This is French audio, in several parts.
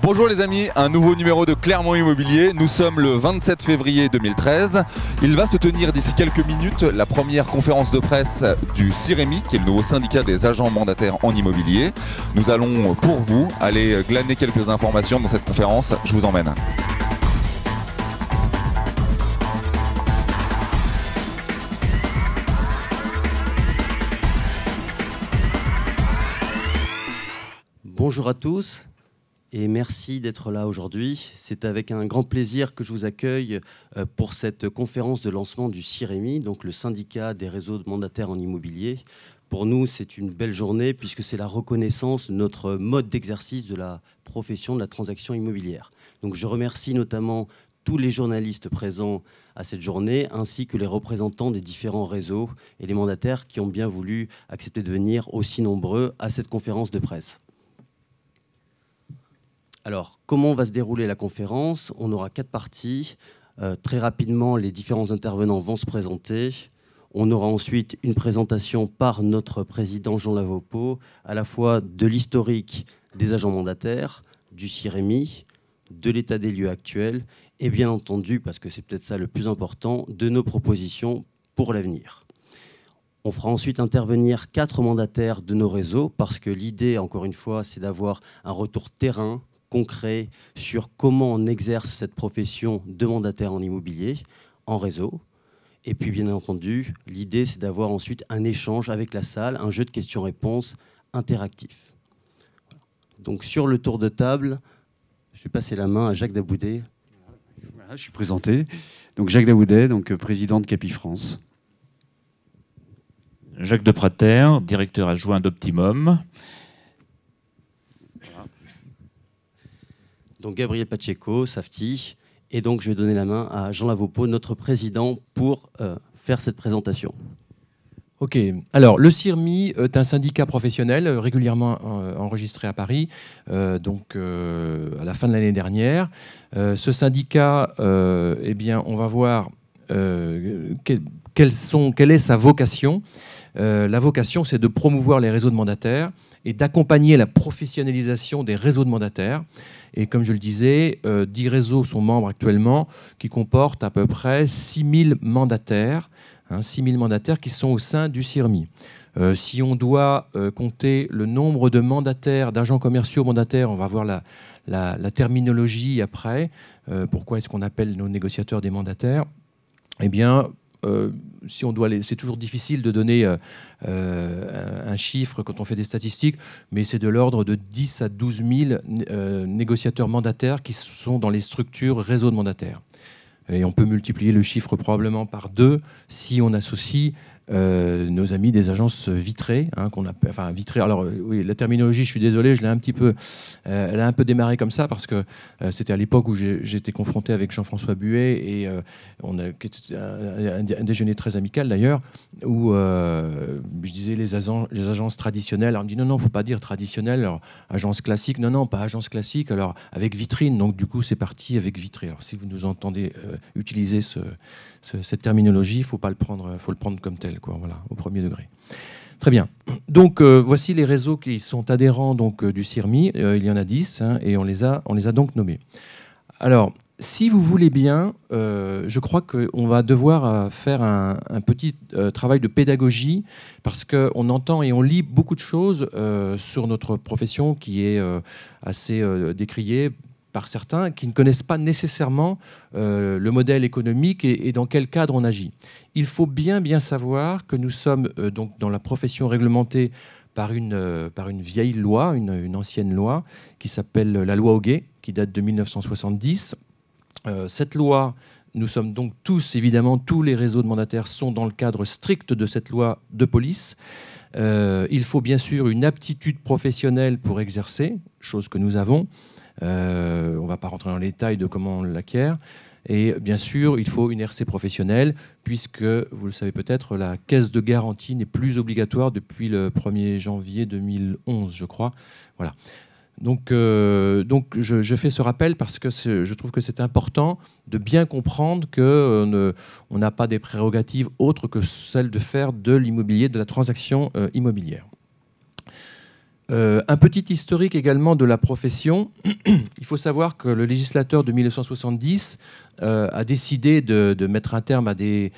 Bonjour les amis, un nouveau numéro de Clermont Immobilier. Nous sommes le 27 février 2013. Il va se tenir d'ici quelques minutes la première conférence de presse du CIREMI, qui est le nouveau syndicat des agents mandataires en immobilier. Nous allons pour vous aller glaner quelques informations dans cette conférence. Je vous emmène. Bonjour à tous et merci d'être là aujourd'hui. C'est avec un grand plaisir que je vous accueille pour cette conférence de lancement du CIREMI, donc le syndicat des réseaux de mandataires en immobilier. Pour nous, c'est une belle journée puisque c'est la reconnaissance de notre mode d'exercice de la profession de la transaction immobilière. Donc je remercie notamment tous les journalistes présents à cette journée, ainsi que les représentants des différents réseaux et les mandataires qui ont bien voulu accepter de venir aussi nombreux à cette conférence de presse. Alors, comment va se dérouler la conférence? On aura 4 parties. Très rapidement, les différents intervenants vont se présenter. On aura ensuite une présentation par notre président Jean Lavaupeau, à la fois de l'historique des agents mandataires, du CIREMI, de l'état des lieux actuel, et bien entendu, parce que c'est peut-être ça le plus important, de nos propositions pour l'avenir. On fera ensuite intervenir 4 mandataires de nos réseaux, parce que l'idée, encore une fois, c'est d'avoir un retour terrain, concret sur comment on exerce cette profession de mandataire en immobilier, en réseau. Et puis, bien entendu, l'idée, c'est d'avoir ensuite un échange avec la salle, un jeu de questions-réponses interactif. Donc, sur le tour de table, je vais passer la main à Jacques Daboudet. Voilà, je suis présenté. Donc, Jacques Daboudet, donc, président de Capifrance. Jacques Deprater, directeur adjoint d'Optimum. Donc Gabriel Pacheco, Safety, et donc je vais donner la main à Jean Lavaupeau, notre président, pour faire cette présentation. Ok, alors le CIREMI est un syndicat professionnel régulièrement enregistré à Paris, donc à la fin de l'année dernière. Ce syndicat, eh bien, on va voir quelle est sa vocation. La vocation, c'est de promouvoir les réseaux de mandataires et d'accompagner la professionnalisation des réseaux de mandataires. Et comme je le disais, 10 réseaux sont membres actuellement, qui comportent à peu près 6000 mandataires, 6000 mandataires qui sont au sein du CIREMI. Si on doit compter le nombre de mandataires, d'agents commerciaux mandataires, on va voir la terminologie après. Pourquoi est-ce qu'on appelle nos négociateurs des mandataires? Eh bien, si on doit c'est toujours difficile de donner un chiffre quand on fait des statistiques, mais c'est de l'ordre de 10 à 12 000 négociateurs mandataires qui sont dans les structures réseau de mandataires. Et on peut multiplier le chiffre probablement par 2 si on associe nos amis des agences vitrées, qu'on appelle, enfin vitrées. Alors oui, la terminologie, je suis désolé, je l'ai un petit peu, elle a un peu démarré comme ça parce que c'était à l'époque où j'étais confronté avec Jean-François Buet et on a un déjeuner très amical d'ailleurs où je disais les agences traditionnelles. Alors on me dit non, faut pas dire traditionnelle. Alors agence classique, non, pas agence classique. Alors avec vitrine, donc du coup c'est parti avec vitrée. Alors si vous nous entendez utiliser cette terminologie, faut le prendre comme tel, quoi, voilà, au premier degré. Très bien. Donc voici les réseaux qui sont adhérents donc du CIREMI. Il y en a 10 et on les a donc nommés. Alors, si vous voulez bien, je crois qu'on va devoir faire un petit travail de pédagogie parce qu'on entend et on lit beaucoup de choses sur notre profession qui est assez décriée par certains qui ne connaissent pas nécessairement le modèle économique et dans quel cadre on agit. Il faut bien savoir que nous sommes donc dans la profession réglementée par une vieille loi, une ancienne loi, qui s'appelle la loi Hoguet, qui date de 1970. Cette loi, nous sommes donc évidemment, tous les réseaux de mandataires sont dans le cadre strict de cette loi de police. Il faut bien sûr une aptitude professionnelle pour exercer, chose que nous avons. On ne va pas rentrer dans les détails de comment on l'acquiert. Et bien sûr, il faut une RC professionnelle, puisque, vous le savez peut-être, la caisse de garantie n'est plus obligatoire depuis le 1er janvier 2011, je crois. Voilà. Donc je fais ce rappel parce que je trouve que c'est important de bien comprendre qu'on n'a pas des prérogatives autres que celles de faire de l'immobilier, de la transaction immobilière. Un petit historique également de la profession. Il faut savoir que le législateur de 1970 a décidé de mettre un terme à des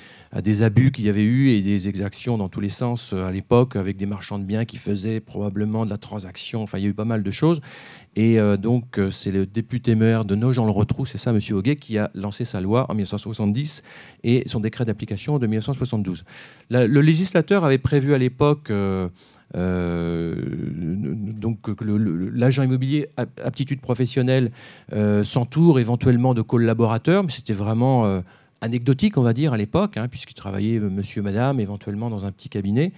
abus qu'il y avait eu et des exactions dans tous les sens à l'époque, avec des marchands de biens qui faisaient probablement de la transaction. Enfin, il y a eu pas mal de choses. Et donc, c'est le député maire de Nogent-le-Rotrou, c'est ça, M. Hoguet, qui a lancé sa loi en 1970 et son décret d'application de 1972. Le législateur avait prévu à l'époque... donc que l'agent immobilier aptitude professionnelle s'entoure éventuellement de collaborateurs, mais c'était vraiment anecdotique, on va dire, à l'époque, hein, puisqu'il travaillait monsieur, madame, éventuellement dans un petit cabinet.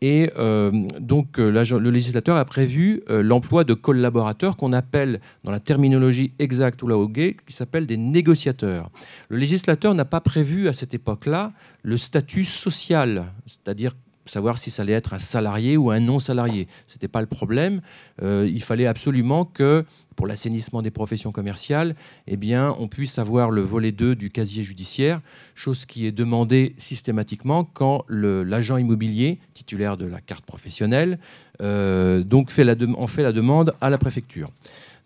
Et donc le législateur a prévu l'emploi de collaborateurs qu'on appelle, dans la terminologie exacte ou la Hoguet, qui s'appelle des négociateurs. Le législateur n'a pas prévu à cette époque-là le statut social, c'est-à-dire savoir si ça allait être un salarié ou un non-salarié. Ce n'était pas le problème. Il fallait absolument que, pour l'assainissement des professions commerciales, eh bien, on puisse avoir le volet 2 du casier judiciaire, chose qui est demandée systématiquement quand l'agent immobilier, titulaire de la carte professionnelle, donc en fait la demande à la préfecture.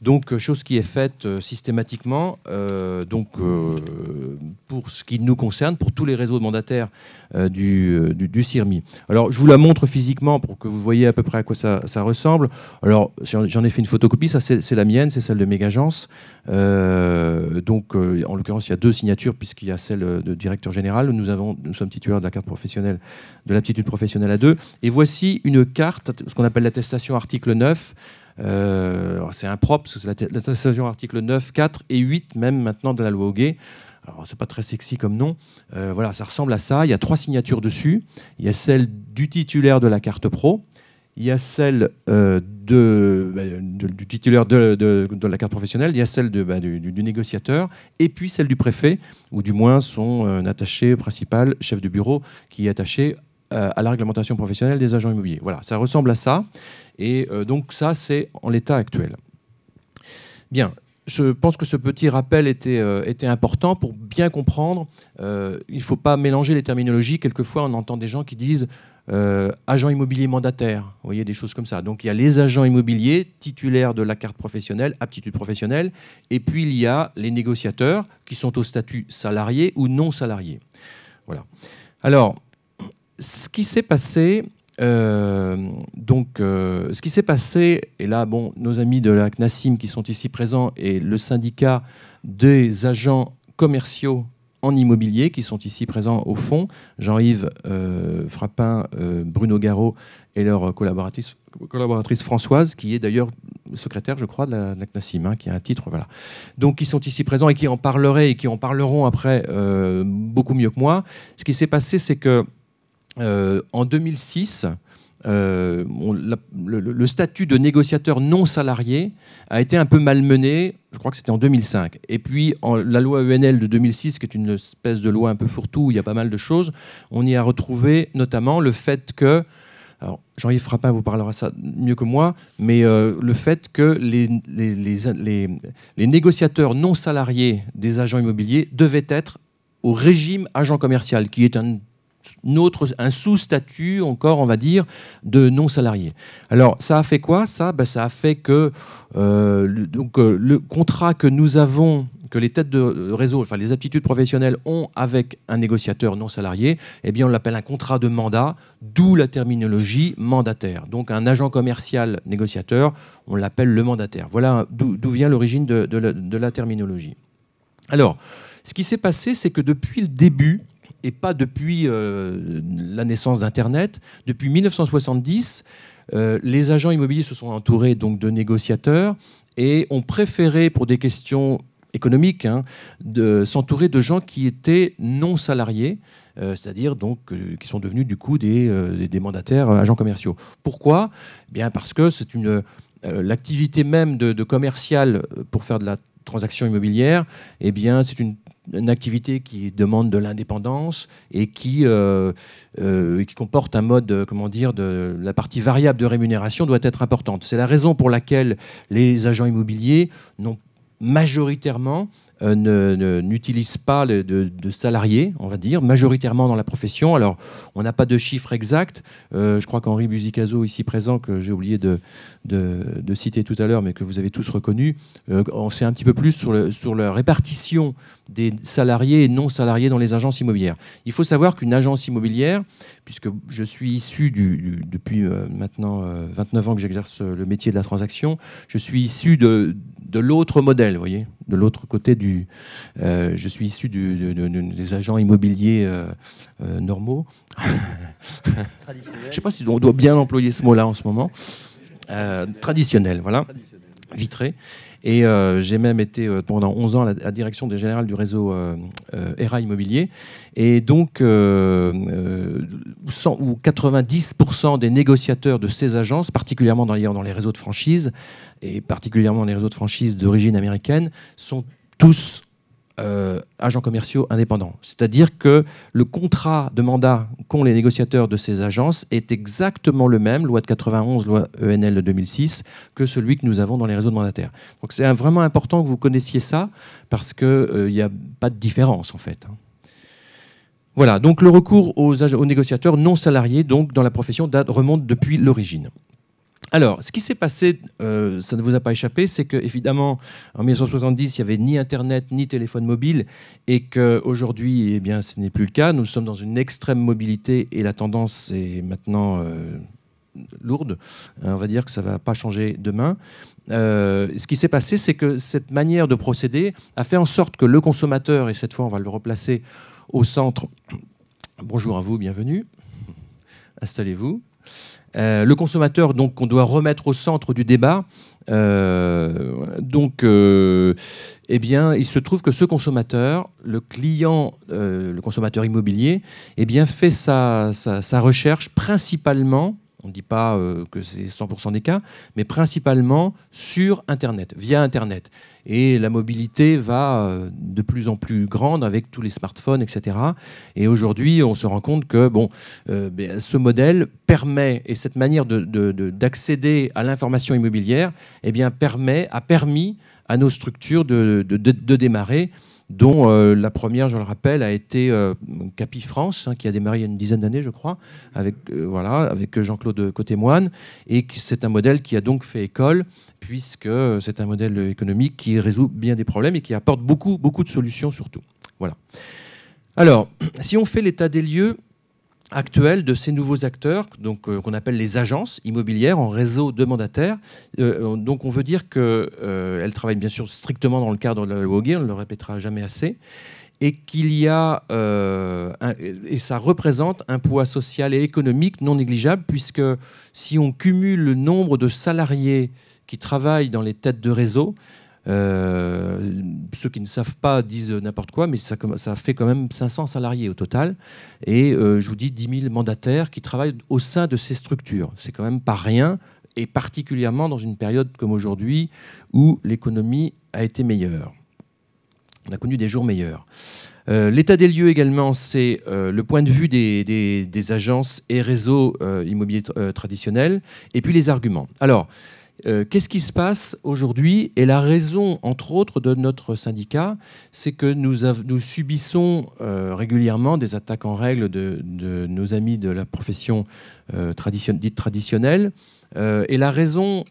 Donc, chose qui est faite systématiquement, pour ce qui nous concerne, pour tous les réseaux de mandataires du CIRMI. Alors, je vous la montre physiquement pour que vous voyez à peu près à quoi ça ressemble. Alors, j'en ai fait une photocopie, ça c'est la mienne, c'est celle de Mégagence. En l'occurrence, il y a 2 signatures, puisqu'il y a celle de directeur général. Nous sommes titulaires de la carte professionnelle, de l'aptitude professionnelle A2. Et voici une carte, ce qu'on appelle l'attestation article 9. C'est impropre, parce que c'est l'attestation article 9, 4 et 8 même maintenant de la loi Hoguet. Alors c'est pas très sexy comme nom. Voilà, ça ressemble à ça. Il y a 3 signatures dessus. Il y a celle du titulaire de la carte pro. Il y a celle du titulaire de la carte professionnelle. Il y a celle du négociateur. Et puis celle du préfet, ou du moins son attaché principal, chef de bureau, qui est attaché à la réglementation professionnelle des agents immobiliers. Voilà, ça ressemble à ça. Et donc ça, c'est en l'état actuel. Bien, je pense que ce petit rappel était important pour bien comprendre. Il ne faut pas mélanger les terminologies. Quelquefois, on entend des gens qui disent agent immobilier mandataire. Vous voyez, des choses comme ça. Donc il y a les agents immobiliers titulaires de la carte professionnelle, aptitude professionnelle, et puis il y a les négociateurs qui sont au statut salarié ou non salarié. Voilà. Alors, ce qui s'est passé, et là, bon, nos amis de la CNACIM qui sont ici présents et le syndicat des agents commerciaux en immobilier qui sont ici présents au fond, Jean-Yves Frappin, Bruno Garot et leur collaboratrice Françoise, qui est d'ailleurs secrétaire, je crois, de la CNACIM, hein, qui a un titre, voilà. Donc, ils sont ici présents et qui en parleraient et qui en parleront après beaucoup mieux que moi. Ce qui s'est passé, c'est que en 2006, le statut de négociateur non salarié a été un peu malmené, je crois que c'était en 2005. Et puis, la loi ENL de 2006, qui est une espèce de loi un peu fourre-tout, où il y a pas mal de choses, on y a retrouvé notamment le fait que, alors Jean-Yves Frappin vous parlera ça mieux que moi, mais le fait que les négociateurs non salariés des agents immobiliers devaient être au régime agent commercial, qui est un sous-statut, encore, on va dire, de non-salariés. Alors, ça a fait quoi, ça a fait que le contrat que nous avons, que les têtes de réseau, enfin les aptitudes professionnelles ont avec un négociateur non-salarié, eh bien, on l'appelle un contrat de mandat, d'où la terminologie mandataire. Donc, un agent commercial négociateur, on l'appelle le mandataire. Voilà d'où vient l'origine de la terminologie. Alors, ce qui s'est passé, c'est que depuis le début, et pas depuis la naissance d'Internet. Depuis 1970, les agents immobiliers se sont entourés donc, de négociateurs et ont préféré, pour des questions économiques, de s'entourer de gens qui étaient non salariés, c'est-à-dire donc qui sont devenus du coup des mandataires agents commerciaux. Pourquoi ? Bien parce que c'est l'activité même de commercial pour faire de la transaction immobilière, eh bien c'est une activité qui demande de l'indépendance et qui comporte un mode, la partie variable de rémunération doit être importante. C'est la raison pour laquelle les agents immobiliers n'ont majoritairement n'utilisent pas de salariés, on va dire, majoritairement dans la profession. Alors, on n'a pas de chiffres exacts. Je crois qu'Henri Buzicazo, ici présent, que j'ai oublié de citer tout à l'heure, mais que vous avez tous reconnu, on sait un petit peu plus sur la répartition des salariés et non salariés dans les agences immobilières. Il faut savoir qu'une agence immobilière, puisque je suis issu depuis maintenant 29 ans que j'exerce le métier de la transaction, je suis issu de l'autre modèle, vous voyez, de l'autre côté je suis issu des agents immobiliers normaux. Je ne sais pas si on doit bien employer ce mot-là en ce moment. Traditionnel, voilà, vitré. Et j'ai même été pendant 11 ans à la direction des générales du réseau ERA Immobilier. Et donc, 90% des négociateurs de ces agences, particulièrement d'ailleurs dans les réseaux de franchise, et particulièrement les réseaux de franchise d'origine américaine, sont tous agents commerciaux indépendants. C'est-à-dire que le contrat de mandat qu'ont les négociateurs de ces agences est exactement le même, loi de 91, loi ENL de 2006, que celui que nous avons dans les réseaux de mandataires. Donc c'est vraiment important que vous connaissiez ça, parce qu'il n'y a pas de différence en fait. Voilà, donc le recours aux négociateurs non salariés donc, dans la profession remonte depuis l'origine. Alors, ce qui s'est passé, ça ne vous a pas échappé, c'est qu'évidemment, en 1970, il n'y avait ni Internet, ni téléphone mobile, et qu'aujourd'hui, eh bien, ce n'est plus le cas. Nous sommes dans une extrême mobilité, et la tendance est maintenant lourde. On va dire que ça ne va pas changer demain. Ce qui s'est passé, c'est que cette manière de procéder a fait en sorte que le consommateur, et cette fois, on va le replacer au centre. Bonjour à vous, bienvenue. Installez-vous. Le consommateur, donc, qu'on doit remettre au centre du débat, eh bien, il se trouve que ce consommateur, le client, le consommateur immobilier, eh bien, fait sa recherche principalement, on ne dit pas que c'est 100% des cas, mais principalement sur Internet, via Internet. Et la mobilité va de plus en plus grande avec tous les smartphones, etc. Et aujourd'hui, on se rend compte que ce modèle permet, et cette manière d'accéder à l'information immobilière, eh bien, a permis à nos structures de démarrer, dont la première, je le rappelle, a été Capifrance, qui a démarré il y a une dizaine d'années, je crois, avec Jean-Claude Côté-Moine, et c'est un modèle qui a donc fait école, puisque c'est un modèle économique qui résout bien des problèmes et qui apporte beaucoup, beaucoup de solutions surtout. Voilà. Alors, si on fait l'état des lieux actuel de ces nouveaux acteurs, donc qu'on appelle les agences immobilières en réseau de mandataires. Donc on veut dire qu'elles travaillent bien sûr strictement dans le cadre de la loi Hoguet, on ne le répétera jamais assez, et qu'il y a et ça représente un poids social et économique non négligeable, puisque si on cumule le nombre de salariés qui travaillent dans les têtes de réseau, ceux qui ne savent pas disent n'importe quoi, mais ça fait quand même 500 salariés au total. Et je vous dis 10 000 mandataires qui travaillent au sein de ces structures. C'est quand même pas rien, et particulièrement dans une période comme aujourd'hui où l'économie a été meilleure. On a connu des jours meilleurs. L'état des lieux également, c'est le point de vue des agences et réseaux immobiliers traditionnels, et puis les arguments. Alors, qu'est-ce qui se passe aujourd'hui? Et la raison, entre autres, de notre syndicat, c'est que nous subissons régulièrement des attaques en règle de nos amis de la profession dite traditionnelle. Et la raison...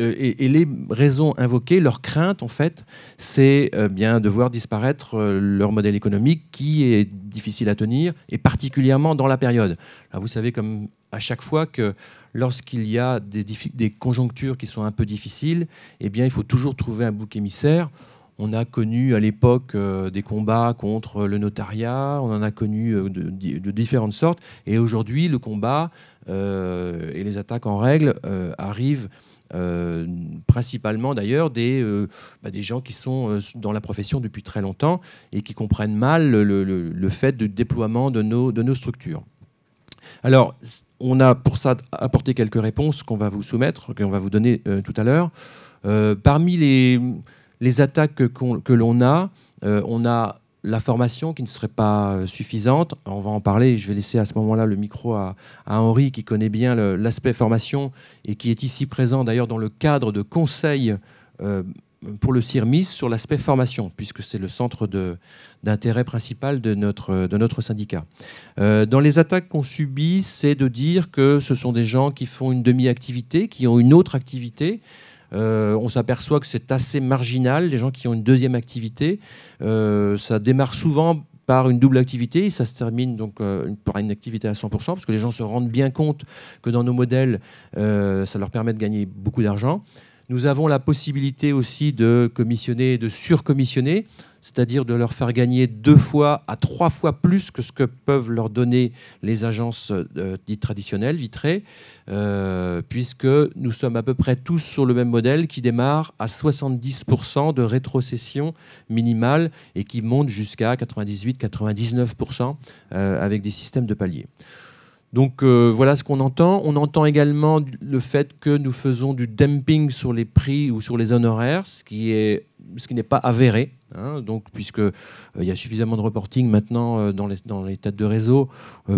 Et les raisons invoquées, leur crainte, en fait, c'est bien de voir disparaître leur modèle économique qui est difficile à tenir, et particulièrement dans la période. Alors vous savez, comme à chaque fois, que lorsqu'il y a des conjonctures qui sont un peu difficiles, eh bien, il faut toujours trouver un bouc émissaire. On a connu à l'époque des combats contre le notariat, on en a connu de différentes sortes, et aujourd'hui, le combat et les attaques en règle arrivent principalement d'ailleurs des gens qui sont dans la profession depuis très longtemps et qui comprennent mal le fait du déploiement de nos structures. Alors, on a pour ça apporté quelques réponses qu'on va vous soumettre, qu'on va vous donner tout à l'heure. Parmi les attaques que l'on a, on a la formation qui ne serait pas suffisante. On va en parler. Je vais laisser à ce moment-là le micro à Henri, qui connaît bien l'aspect formation et qui est ici présent d'ailleurs dans le cadre de conseils pour le CIRMI sur l'aspect formation, puisque c'est le centre d'intérêt principal de notre syndicat. Dans les attaques qu'on subit, c'est de dire que ce sont des gens qui font une demi-activité, qui ont une autre activité. On s'aperçoit que c'est assez marginal, les gens qui ont une deuxième activité. Ça démarre souvent par une double activité et ça se termine donc par une activité à 100%, parce que les gens se rendent bien compte que dans nos modèles, ça leur permet de gagner beaucoup d'argent. Nous avons la possibilité aussi de commissionner et de surcommissionner, c'est-à-dire de leur faire gagner 2 fois à 3 fois plus que ce que peuvent leur donner les agences dites traditionnelles, vitrées, puisque nous sommes à peu près tous sur le même modèle qui démarre à 70% de rétrocession minimale et qui monte jusqu'à 98-99% avec des systèmes de paliers. Donc voilà ce qu'on entend. On entend également le fait que nous faisons du dumping sur les prix ou sur les honoraires, ce qui n'est pas avéré, hein, donc, puisque il y a suffisamment de reporting maintenant dans les têtes de réseau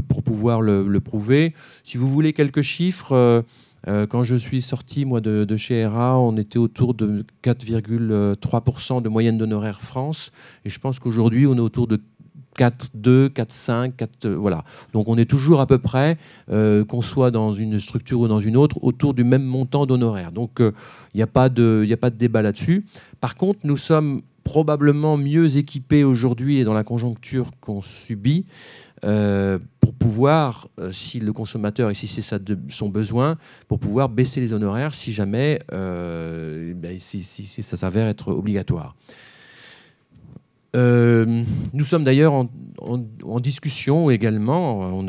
pour pouvoir le prouver. Si vous voulez quelques chiffres, quand je suis sorti moi de chez ERA, on était autour de 4,3% de moyenne d'honoraires France, et je pense qu'aujourd'hui on est autour de 4,2, 4,5, 4, voilà. Donc on est toujours à peu près, qu'on soit dans une structure ou dans une autre, autour du même montant d'honoraires. Donc il n'y a pas de débat là-dessus. Par contre, nous sommes probablement mieux équipés aujourd'hui et dans la conjoncture qu'on subit pour pouvoir, si le consommateur et si c'est ça son besoin, pour pouvoir baisser les honoraires si jamais si ça s'avère être obligatoire. Nous sommes d'ailleurs en discussion également, on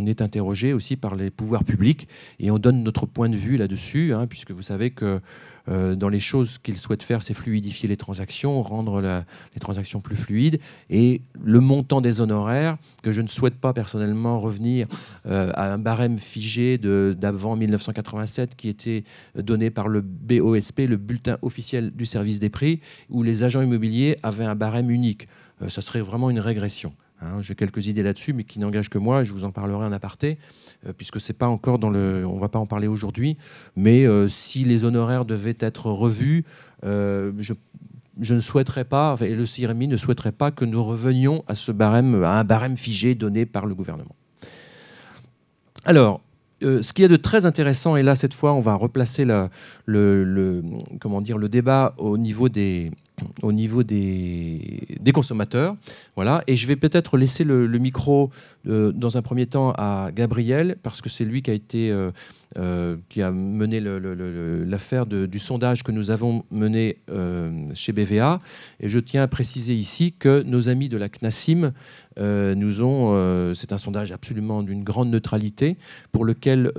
est interrogé aussi par les pouvoirs publics et on donne notre point de vue là-dessus, hein, puisque vous savez que dans les choses qu'ils souhaitent faire, c'est fluidifier les transactions, rendre les transactions plus fluides, et le montant des honoraires, que je ne souhaite pas personnellement revenir à un barème figé d'avant 1987 qui était donné par le BOSP, le bulletin officiel du service des prix, où les agents immobiliers avaient un barème unique. Ça serait vraiment une régression. Hein, j'ai quelques idées là-dessus, mais qui n'engagent que moi. Je vous en parlerai en aparté, puisque c'est pas encore on ne va pas en parler aujourd'hui. Mais si les honoraires devaient être revus, je ne souhaiterais pas, et le CIRMI ne souhaiterait pas que nous revenions à un barème figé donné par le gouvernement. Alors, ce qu'il y a de très intéressant, et là cette fois on va replacer le débat au niveau des consommateurs, voilà. Et je vais peut-être laisser le micro dans un premier temps à Gabriel, parce que c'est lui qui a mené l'affaire du sondage que nous avons mené chez BVA. Et je tiens à préciser ici que nos amis de la CNACIM c'est un sondage absolument d'une grande neutralité, pour lequel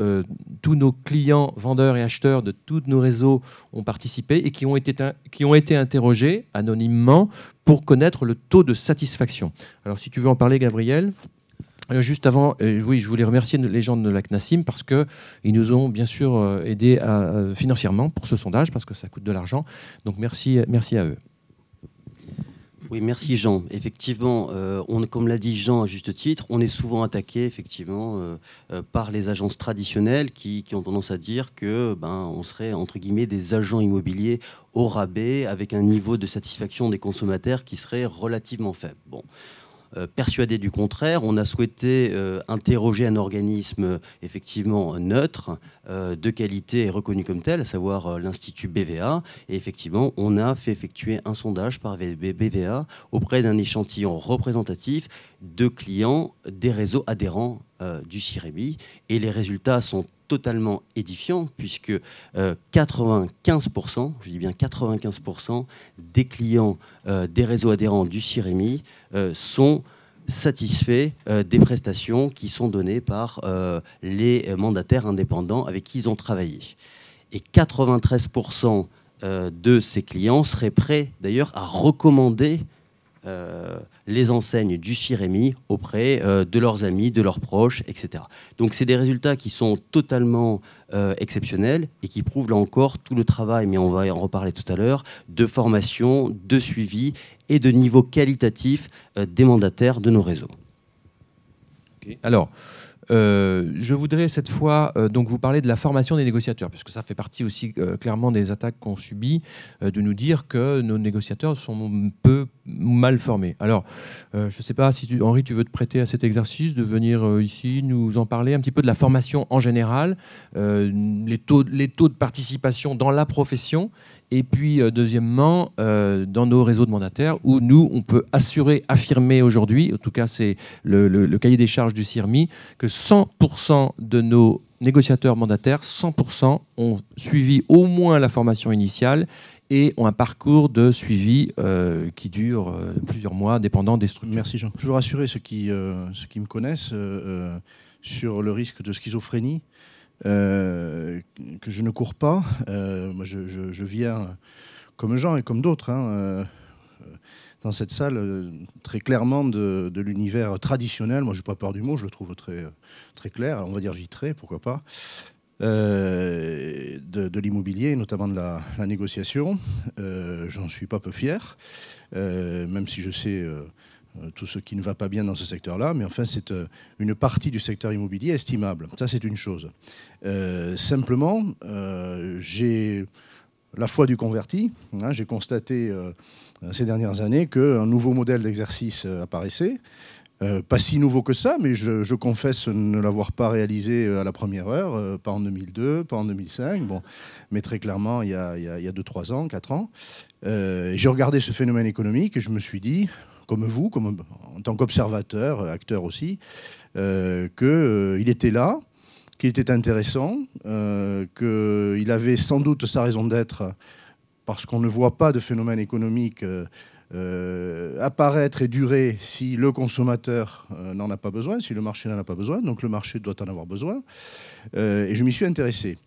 tous nos clients, vendeurs et acheteurs de tous nos réseaux ont participé et qui ont été interrogés anonymement pour connaître le taux de satisfaction. Alors si tu veux en parler, Gabriel. Juste avant, oui, je voulais remercier les gens de la CNACIM parce qu'ils nous ont bien sûr aidés financièrement pour ce sondage, parce que ça coûte de l'argent. Donc merci à eux. Oui, merci Jean. Effectivement, comme l'a dit Jean à juste titre, on est souvent attaqué effectivement par les agences traditionnelles qui ont tendance à dire que on serait entre guillemets des agents immobiliers au rabais avec un niveau de satisfaction des consommateurs qui serait relativement faible. Bon. Persuadé du contraire, on a souhaité interroger un organisme effectivement neutre, de qualité et reconnu comme tel, à savoir l'Institut BVA. Et effectivement, on a fait effectuer un sondage par BVA auprès d'un échantillon représentatif de clients des réseaux adhérents du CIRMI. Et les résultats sont totalement édifiant, puisque 95%, je dis bien 95% des clients des réseaux adhérents du CIRMI sont satisfaits des prestations qui sont données par les mandataires indépendants avec qui ils ont travaillé. Et 93% de ces clients seraient prêts d'ailleurs à recommander les enseignes du CIRMI auprès de leurs amis, de leurs proches, etc. Donc c'est des résultats qui sont totalement exceptionnels et qui prouvent là encore tout le travail, mais on va en reparler tout à l'heure, de formation, de suivi et de niveau qualitatif des mandataires de nos réseaux. Okay. Alors, je voudrais cette fois donc vous parler de la formation des négociateurs, puisque ça fait partie aussi clairement des attaques qu'on subit, de nous dire que nos négociateurs sont peu mal formés. Alors, je ne sais pas si Henri, tu veux te prêter à cet exercice, de venir ici nous en parler un petit peu de la formation en général, les taux de participation dans la profession, et puis deuxièmement, dans nos réseaux de mandataires, où nous, on peut affirmer aujourd'hui, en tout cas c'est le cahier des charges du CIRMI, que 100% de nos négociateurs mandataires, 100% ont suivi au moins la formation initiale et ont un parcours de suivi qui dure plusieurs mois, dépendant des structures. Merci Jean. Je veux rassurer ceux qui me connaissent sur le risque de schizophrénie, que je ne cours pas. Moi, je viens comme Jean et comme d'autres dans cette salle très clairement de l'univers traditionnel. Moi, je n'ai pas peur du mot, je le trouve très, très clair, on va dire vitré, pourquoi pas, de l'immobilier, notamment de la négociation. J'en suis pas peu fier, même si je sais tout ce qui ne va pas bien dans ce secteur-là, mais enfin c'est une partie du secteur immobilier estimable. Ça c'est une chose. Simplement, j'ai la foi du converti. J'ai constaté ces dernières années qu'un nouveau modèle d'exercice apparaissait. Pas si nouveau que ça, mais je confesse ne l'avoir pas réalisé à la première heure, pas en 2002, pas en 2005, bon, mais très clairement il y a 2, 3 ans, 4 ans. J'ai regardé ce phénomène économique et je me suis dit, comme vous, en tant qu'observateur, acteur aussi, qu'il était là, qu'il était intéressant, qu'il avait sans doute sa raison d'être, parce qu'on ne voit pas de phénomène économique apparaître et durer si le consommateur n'en a pas besoin, si le marché n'en a pas besoin, donc le marché doit en avoir besoin. Et je m'y suis intéressé.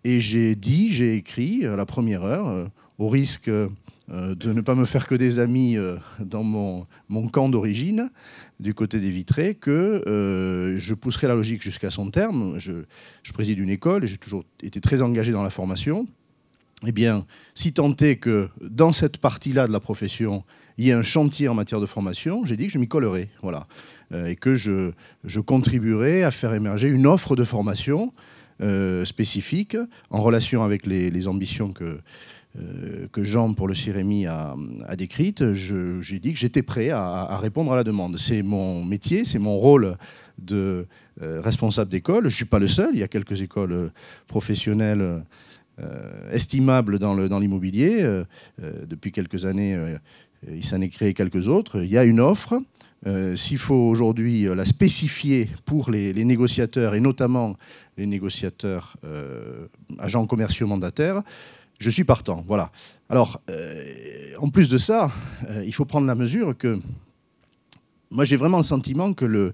Et j'ai écrit à la première heure, au risque de ne pas me faire que des amis dans mon camp d'origine, du côté des Vitrés, que je pousserai la logique jusqu'à son terme. Je préside une école et j'ai toujours été très engagé dans la formation. Eh bien, si tant est que dans cette partie-là de la profession, il y ait un chantier en matière de formation, j'ai dit que je m'y collerai, voilà, et que je contribuerai à faire émerger une offre de formation spécifique en relation avec les ambitions que Jean, pour le CIRMI, a décrites. J'ai dit que j'étais prêt à répondre à la demande. C'est mon métier, c'est mon rôle de responsable d'école. Je ne suis pas le seul, il y a quelques écoles professionnelles estimable dans l'immobilier. Depuis quelques années, il s'en est créé quelques autres. Il y a une offre. S'il faut aujourd'hui la spécifier pour les négociateurs, et notamment les négociateurs agents commerciaux mandataires, je suis partant. Voilà. Alors, en plus de ça, il faut prendre la mesure que moi, j'ai vraiment le sentiment que le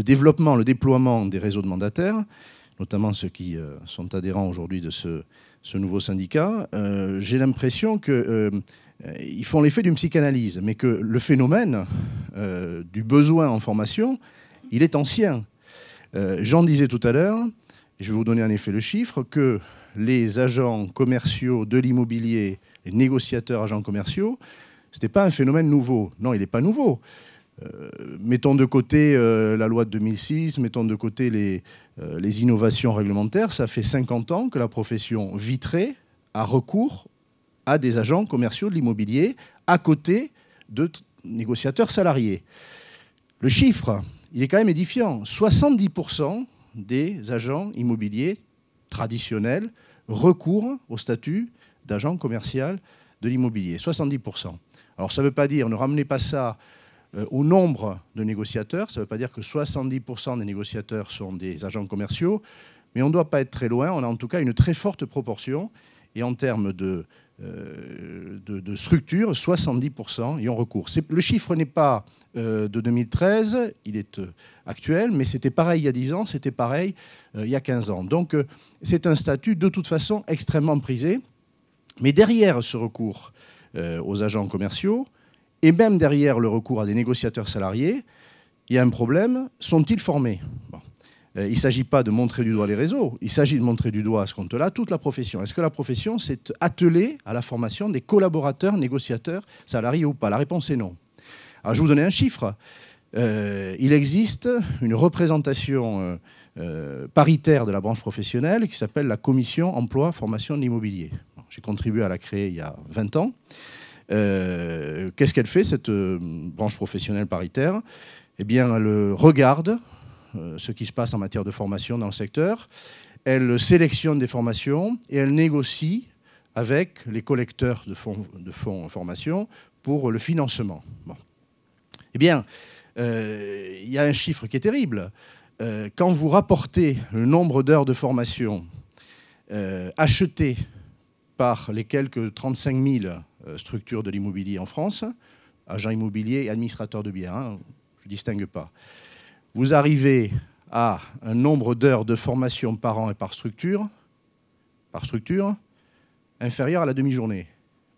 développement, le déploiement des réseaux de mandataires, notamment ceux qui sont adhérents aujourd'hui de ce nouveau syndicat, j'ai l'impression qu'ils font l'effet d'une psychanalyse, mais que le phénomène du besoin en formation, il est ancien. J'en disais tout à l'heure, et je vais vous donner en effet le chiffre, que les agents commerciaux de l'immobilier, les négociateurs agents commerciaux, ce n'était pas un phénomène nouveau. Non, il n'est pas nouveau. Mettons de côté la loi de 2006, mettons de côté les innovations réglementaires, ça fait 50 ans que la profession vitrée a recours à des agents commerciaux de l'immobilier à côté de négociateurs salariés. Le chiffre, il est quand même édifiant. 70% des agents immobiliers traditionnels recourent au statut d'agent commercial de l'immobilier. 70%. Alors ça ne veut pas dire, ne ramenez pas ça au nombre de négociateurs, ça ne veut pas dire que 70% des négociateurs sont des agents commerciaux, mais on ne doit pas être très loin, on a en tout cas une très forte proportion, et en termes de structure, 70% y ont recours. Le chiffre n'est pas de 2013, il est actuel, mais c'était pareil il y a 10 ans, c'était pareil il y a 15 ans. Donc c'est un statut de toute façon extrêmement prisé, mais derrière ce recours aux agents commerciaux, et même derrière le recours à des négociateurs salariés, il y a un problème, sont-ils formés ? Bon. Il ne s'agit pas de montrer du doigt les réseaux, il s'agit de montrer du doigt à ce compte-là toute la profession. Est-ce que la profession s'est attelée à la formation des collaborateurs, négociateurs, salariés ou pas ? La réponse est non. Alors je vais vous donner un chiffre. il existe une représentation paritaire de la branche professionnelle qui s'appelle la Commission Emploi Formation de l'Immobilier. J'ai contribué à la créer il y a 20 ans. Qu'est-ce qu'elle fait, cette branche professionnelle paritaire? Eh bien, elle regarde ce qui se passe en matière de formation dans le secteur, elle sélectionne des formations et elle négocie avec les collecteurs de fonds formation pour le financement. Bon. Eh bien, il y a un chiffre qui est terrible. Quand vous rapportez le nombre d'heures de formation achetées par les quelques 35 000 structures de l'immobilier en France, agents immobiliers et administrateurs de biens, hein, je ne distingue pas, vous arrivez à un nombre d'heures de formation par an et par structure inférieur à la demi-journée.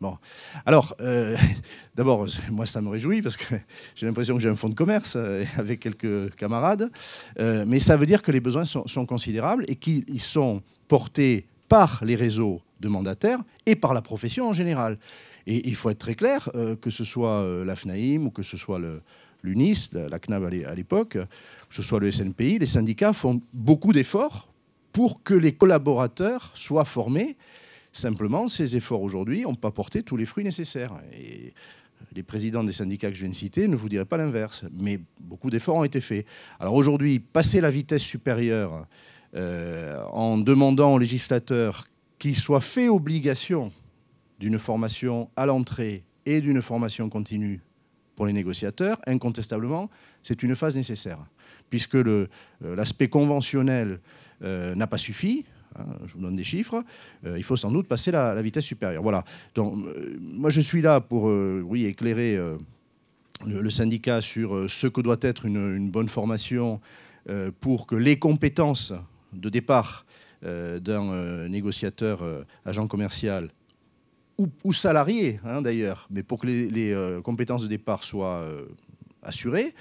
Bon. Alors, d'abord, moi, ça me réjouit parce que j'ai l'impression que j'ai un fonds de commerce avec quelques camarades, mais ça veut dire que les besoins sont considérables et qu'ils sont portés par les réseaux de mandataires et par la profession en général. Et il faut être très clair, que ce soit la FNAIM ou que ce soit l'UNIS, la CNAB à l'époque, que ce soit le SNPI, les syndicats font beaucoup d'efforts pour que les collaborateurs soient formés. Simplement, ces efforts aujourd'hui n'ont pas porté tous les fruits nécessaires. Et les présidents des syndicats que je viens de citer ne vous diraient pas l'inverse. Mais beaucoup d'efforts ont été faits. Alors aujourd'hui, passer la vitesse supérieure en demandant aux législateurs qu'il soit fait obligation d'une formation à l'entrée et d'une formation continue pour les négociateurs, incontestablement, c'est une phase nécessaire. Puisque l'aspect conventionnel n'a pas suffi, hein, je vous donne des chiffres, il faut sans doute passer la vitesse supérieure. Voilà. Donc, moi, je suis là pour éclairer le syndicat sur ce que doit être une bonne formation pour que les compétences de départ d'un négociateur agent commercial ou salarié, hein, d'ailleurs, mais pour que les compétences de départ soient assurées.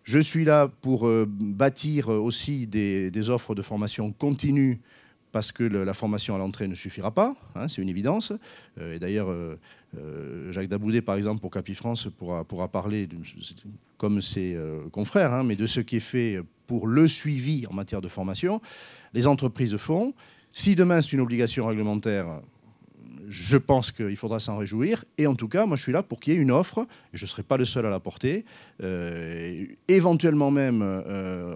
Je suis là pour bâtir aussi des offres de formation continue parce que la formation à l'entrée ne suffira pas, hein, c'est une évidence. Et d'ailleurs, Jacques Daboudet, par exemple, pour Capifrance, pourra parler, comme ses confrères, hein, mais de ce qui est fait pour le suivi en matière de formation. Les entreprises font. Si demain c'est une obligation réglementaire, je pense qu'il faudra s'en réjouir. Et en tout cas, moi, je suis là pour qu'il y ait une offre. Et je ne serai pas le seul à la porter. Éventuellement même,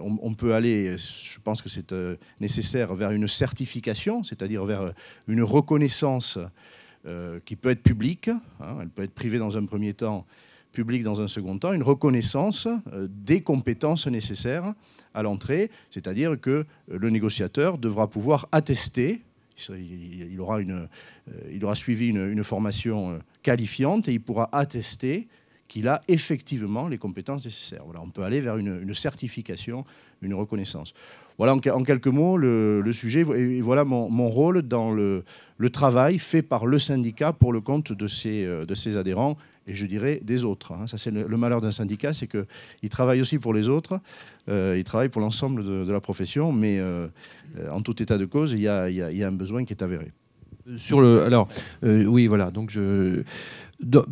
on peut aller, je pense que c'est nécessaire, vers une certification, c'est-à-dire vers une reconnaissance qui peut être publique. Hein, elle peut être privée dans un premier temps, publique dans un second temps. Une reconnaissance des compétences nécessaires à l'entrée. C'est-à-dire que le négociateur devra pouvoir attester. Il aura suivi une formation qualifiante et il pourra attester qu'il a effectivement les compétences nécessaires. Voilà, on peut aller vers une certification, une reconnaissance. Voilà en quelques mots le sujet. Et voilà mon rôle dans le travail fait par le syndicat pour le compte de ses adhérents et je dirais des autres. Hein. Ça, c'est le malheur d'un syndicat, c'est qu'il travaille aussi pour les autres, il travaille pour l'ensemble de la profession, mais en tout état de cause, il y a un besoin qui est avéré. Oui, voilà. Donc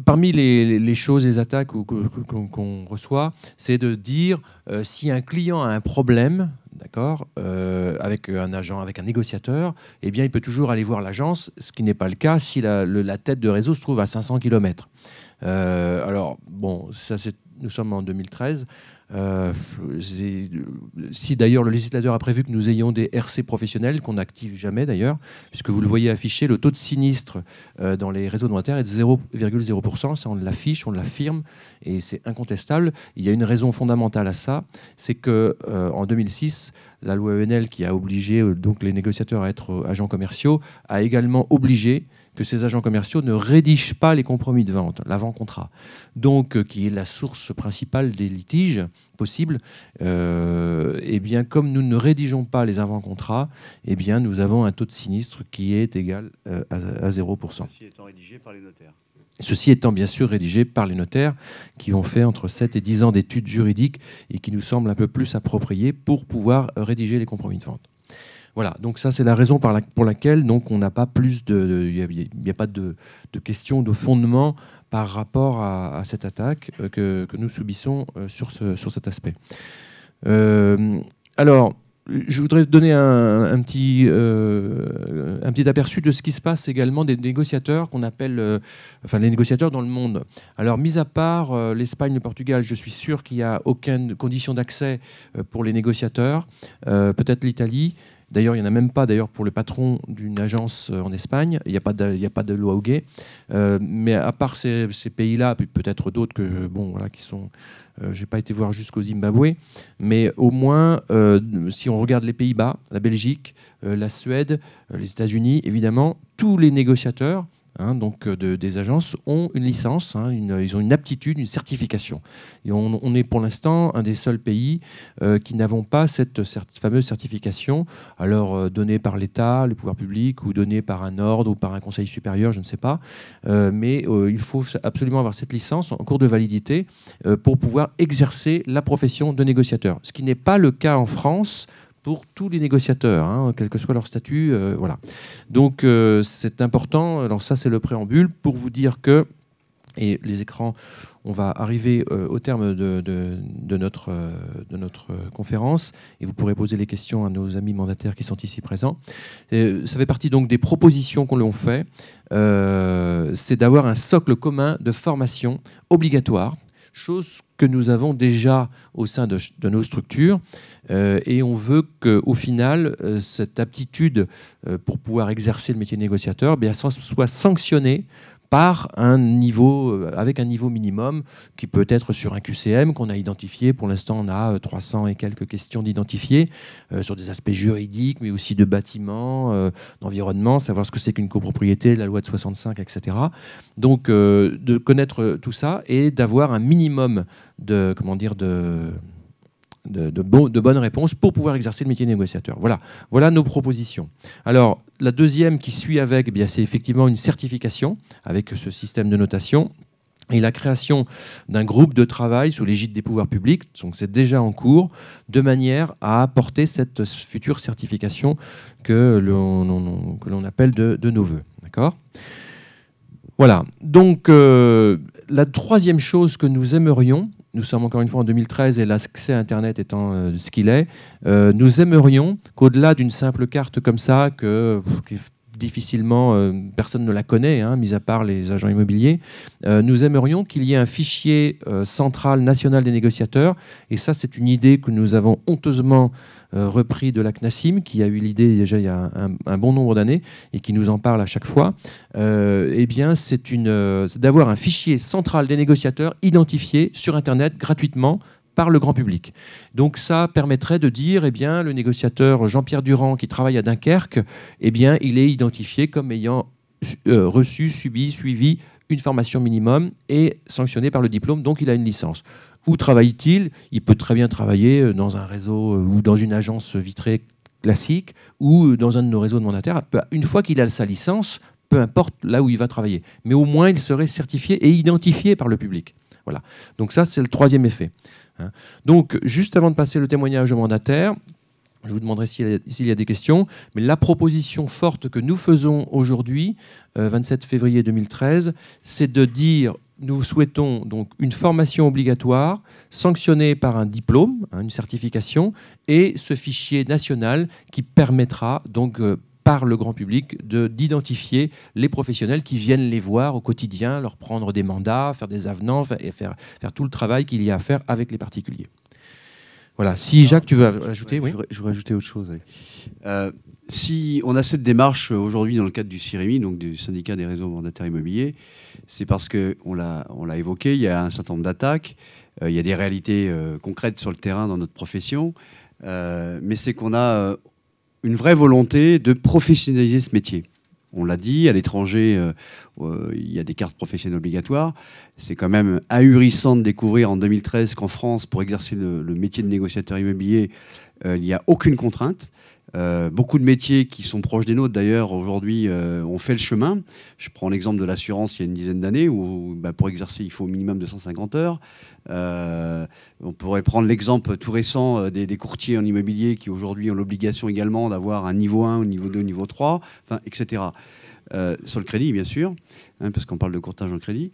parmi les choses, les attaques qu'on reçoit, c'est de dire si un client a un problème, d'accord, avec un agent, avec un négociateur, eh bien, il peut toujours aller voir l'agence, ce qui n'est pas le cas si la tête de réseau se trouve à 500 km. Alors, bon, nous sommes en 2013. Si d'ailleurs le législateur a prévu que nous ayons des RC professionnels, qu'on n'active jamais d'ailleurs, puisque vous le voyez affiché, le taux de sinistre dans les réseaux de mandataires est de 0,0%, ça on l'affiche, on l'affirme, et c'est incontestable. Il y a une raison fondamentale à ça, c'est qu'en 2006, la loi ENL qui a obligé donc les négociateurs à être agents commerciaux a également obligé que ces agents commerciaux ne rédigent pas les compromis de vente, l'avant-contrat, donc qui est la source principale des litiges possibles. Eh bien, comme nous ne rédigeons pas les avant-contrats, eh bien, nous avons un taux de sinistre qui est égal à 0%. Ceci étant rédigé par les notaires. Ceci étant bien sûr rédigé par les notaires qui ont fait entre 7 et 10 ans d'études juridiques et qui nous semblent un peu plus appropriés pour pouvoir rédiger les compromis de vente. Voilà, donc ça c'est la raison pour laquelle donc, on n'a pas plus il n'y a pas de question, de fondement par rapport à cette attaque que nous subissons sur cet aspect. Alors, je voudrais donner un petit aperçu de ce qui se passe également des négociateurs qu'on appelle, les négociateurs dans le monde. Alors, mis à part l'Espagne, le Portugal, je suis sûr qu'il n'y a aucune condition d'accès pour les négociateurs. Peut-être l'Italie. D'ailleurs, il n'y en a même pas pour le patron d'une agence en Espagne. Il n'y a pas de loi au guet. Mais à part ces pays-là, peut-être d'autres qui sont... je n'ai pas été voir jusqu'au Zimbabwe. Mais au moins, si on regarde les Pays-Bas, la Belgique, la Suède, les États-Unis, évidemment, tous les négociateurs des agences ont une licence, ils ont une aptitude, une certification. Et on est pour l'instant un des seuls pays qui n'avons pas cette fameuse certification, alors donnée par l'État, le pouvoir public, ou donnée par un ordre ou par un conseil supérieur, je ne sais pas. Mais il faut absolument avoir cette licence en cours de validité pour pouvoir exercer la profession de négociateur. Ce qui n'est pas le cas en France pour tous les négociateurs, quel que soit leur statut. Voilà. Donc c'est important. Alors ça, c'est le préambule pour vous dire que, et les écrans, on va arriver au terme de notre conférence, et vous pourrez poser les questions à nos amis mandataires qui sont ici présents. Ça fait partie donc des propositions qu'on leur fait. C'est d'avoir un socle commun de formation obligatoire, chose que nous avons déjà au sein de nos structures, et on veut qu'au final, cette aptitude pour pouvoir exercer le métier de négociateur soit sanctionnée par avec un niveau minimum qui peut être sur un QCM qu'on a identifié. Pour l'instant, on a 300 et quelques questions d'identifier sur des aspects juridiques, mais aussi de bâtiments, d'environnement, savoir ce que c'est qu'une copropriété, la loi de 65, etc. Donc, de connaître tout ça et d'avoir un minimum de bonnes réponses pour pouvoir exercer le métier de négociateur. Voilà nos propositions. Alors, la deuxième qui suit avec, c'est effectivement une certification avec ce système de notation et la création d'un groupe de travail sous l'égide des pouvoirs publics, donc c'est déjà en cours, de manière à apporter cette future certification que l'on appelle de nos voeux. D'accord ? Voilà. Donc, la troisième chose que nous aimerions, nous sommes encore une fois en 2013 et l'accès à Internet étant ce qu'il est, nous aimerions qu'au-delà d'une simple carte comme ça, difficilement personne ne la connaît, mis à part les agents immobiliers, nous aimerions qu'il y ait un fichier central national des négociateurs. Et ça, c'est une idée que nous avons honteusement repris de la CNACIM, qui a eu l'idée déjà il y a un bon nombre d'années et qui nous en parle à chaque fois. C'est d'avoir un fichier central des négociateurs identifié sur Internet gratuitement par le grand public. Donc ça permettrait de dire, le négociateur Jean-Pierre Durand qui travaille à Dunkerque, il est identifié comme ayant reçu, suivi une formation minimum et sanctionné par le diplôme, donc il a une licence. Où travaille-t-il ? Il peut très bien travailler dans un réseau ou dans une agence vitrée classique ou dans un de nos réseaux de mandataires. Une fois qu'il a sa licence, peu importe là où il va travailler. Mais au moins, il serait certifié et identifié par le public. Voilà. Donc ça, c'est le troisième effet. Donc, juste avant de passer le témoignage au mandataire, je vous demanderai s'il y a des questions, mais la proposition forte que nous faisons aujourd'hui, 27 février 2013, c'est de dire, nous souhaitons donc une formation obligatoire sanctionnée par un diplôme, une certification, et ce fichier national qui permettra donc par le grand public d'identifier les professionnels qui viennent les voir au quotidien, leur prendre des mandats, faire des avenants et faire tout le travail qu'il y a à faire avec les particuliers. Voilà. Si Jacques, tu veux ajouter, oui. Je voudrais ajouter autre chose. Oui. Si on a cette démarche aujourd'hui dans le cadre du CIREMI, donc du syndicat des réseaux mandataires immobiliers, c'est parce qu'on l'a évoqué, il y a un certain nombre d'attaques, il y a des réalités concrètes sur le terrain dans notre profession, mais c'est qu'on a une vraie volonté de professionnaliser ce métier. On l'a dit, à l'étranger, il y a des cartes professionnelles obligatoires. C'est quand même ahurissant de découvrir en 2013 qu'en France, pour exercer le métier de négociateur immobilier, il n'y a aucune contrainte. Beaucoup de métiers qui sont proches des nôtres, d'ailleurs, aujourd'hui, ont fait le chemin. Je prends l'exemple de l'assurance il y a une dizaine d'années, où pour exercer, il faut au minimum 250 heures. On pourrait prendre l'exemple tout récent des courtiers en immobilier qui, aujourd'hui, ont l'obligation également d'avoir un niveau 1, niveau 2, niveau 3, enfin, etc. Sur le crédit, bien sûr, hein, parce qu'on parle de courtage en crédit.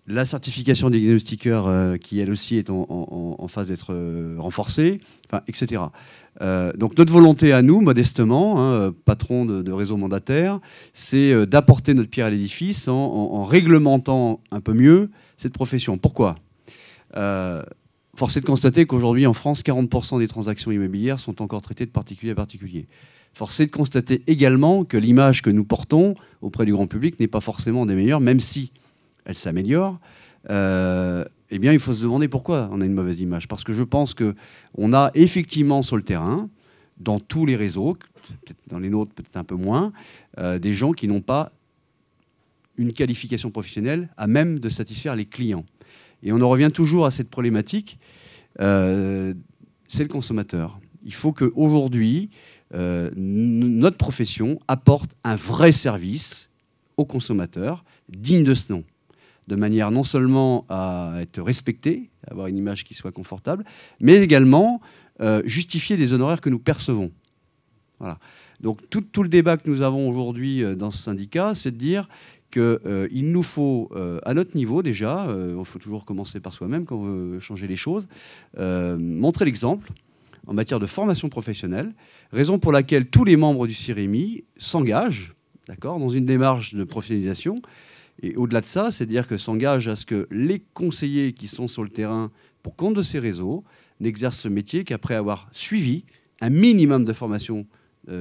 La certification des diagnostiqueurs, qui elle aussi est en phase d'être renforcée, enfin, etc. Donc notre volonté à nous, modestement, hein, patron de réseau mandataire, c'est d'apporter notre pierre à l'édifice en réglementant un peu mieux cette profession. Pourquoi ? Force est de constater qu'aujourd'hui en France, 40% des transactions immobilières sont encore traitées de particulier à particulier. Force est de constater également que l'image que nous portons auprès du grand public n'est pas forcément des meilleures, même si elle s'améliore, eh bien, il faut se demander pourquoi on a une mauvaise image. Parce que je pense qu'on a effectivement sur le terrain, dans tous les réseaux, peut-être dans les nôtres peut-être un peu moins, des gens qui n'ont pas une qualification professionnelle à même de satisfaire les clients. Et on en revient toujours à cette problématique, c'est le consommateur. Il faut qu'aujourd'hui, notre profession apporte un vrai service aux consommateurs, digne de ce nom, de manière non seulement à être respecté, à avoir une image qui soit confortable, mais également justifier les honoraires que nous percevons. Voilà. Donc tout le débat que nous avons aujourd'hui dans ce syndicat, c'est de dire qu'il nous faut, à notre niveau déjà, il faut toujours commencer par soi-même quand on veut changer les choses, montrer l'exemple en matière de formation professionnelle, raison pour laquelle tous les membres du CIREMI s'engagent, d'accord, dans une démarche de professionnalisation. Et au-delà de ça, c'est-à-dire que s'engage à ce que les conseillers qui sont sur le terrain pour compte de ces réseaux n'exercent ce métier qu'après avoir suivi un minimum de formation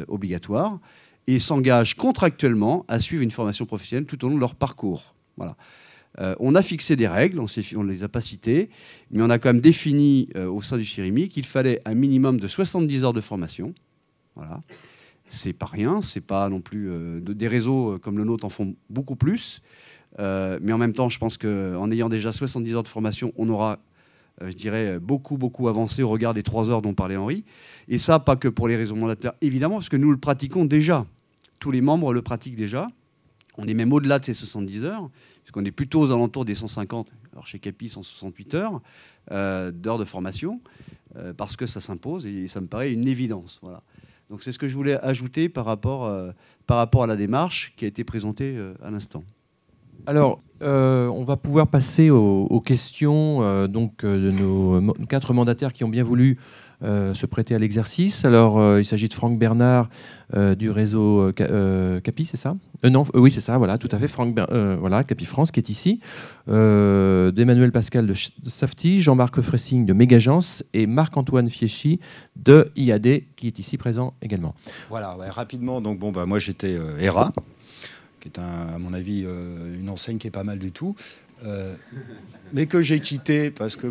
obligatoire et s'engagent contractuellement à suivre une formation professionnelle tout au long de leur parcours. Voilà. On a fixé des règles, on ne les a pas citées, mais on a quand même défini au sein du CIREMI qu'il fallait un minimum de 70 heures de formation. Voilà. C'est pas rien, c'est pas non plus... des réseaux comme le nôtre en font beaucoup plus. Mais en même temps, je pense qu'en ayant déjà 70 heures de formation, on aura, je dirais, beaucoup avancé au regard des 3 heures dont parlait Henri. Et ça, pas que pour les réseaux mandataires, évidemment, parce que nous le pratiquons déjà. Tous les membres le pratiquent déjà. On est même au-delà de ces 70 heures, puisqu'on est plutôt aux alentours des 150, alors chez Capi, 168 heures d'heures de formation, parce que ça s'impose et ça me paraît une évidence. Voilà. Donc c'est ce que je voulais ajouter par rapport à la démarche qui a été présentée à l'instant. Alors, on va pouvoir passer aux questions de nos 4 mandataires qui ont bien voulu se prêter à l'exercice. Alors, il s'agit de Franck Bernard du réseau Capi, c'est ça ? Oui, c'est ça, voilà, tout à fait. Voilà, Capi France qui est ici. D'Emmanuel Pascal de Safety, Jean-Marc Fressing de Mégagence et Marc-Antoine Fieschi de IAD qui est ici présent également. Voilà, ouais, rapidement. Donc, moi, j'étais ERA, qui est, à mon avis, une enseigne qui est pas mal du tout, mais que j'ai quitté parce que,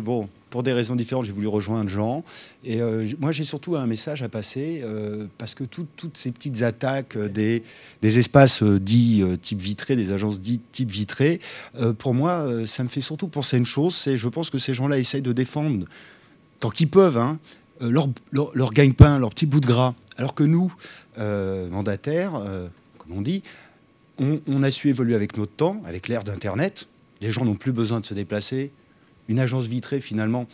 pour des raisons différentes, j'ai voulu rejoindre Jean. Et moi, j'ai surtout un message à passer, parce que toutes ces petites attaques des espaces dits type vitré, des agences dites type vitré, pour moi, ça me fait surtout penser à une chose, c'est je pense que ces gens-là essayent de défendre, tant qu'ils peuvent, hein, leur gagne-pain, leur petit bout de gras. Alors que nous, mandataires, comme on dit, on a su évoluer avec notre temps, avec l'ère d'Internet. Les gens n'ont plus besoin de se déplacer. Une agence vitrée, finalement,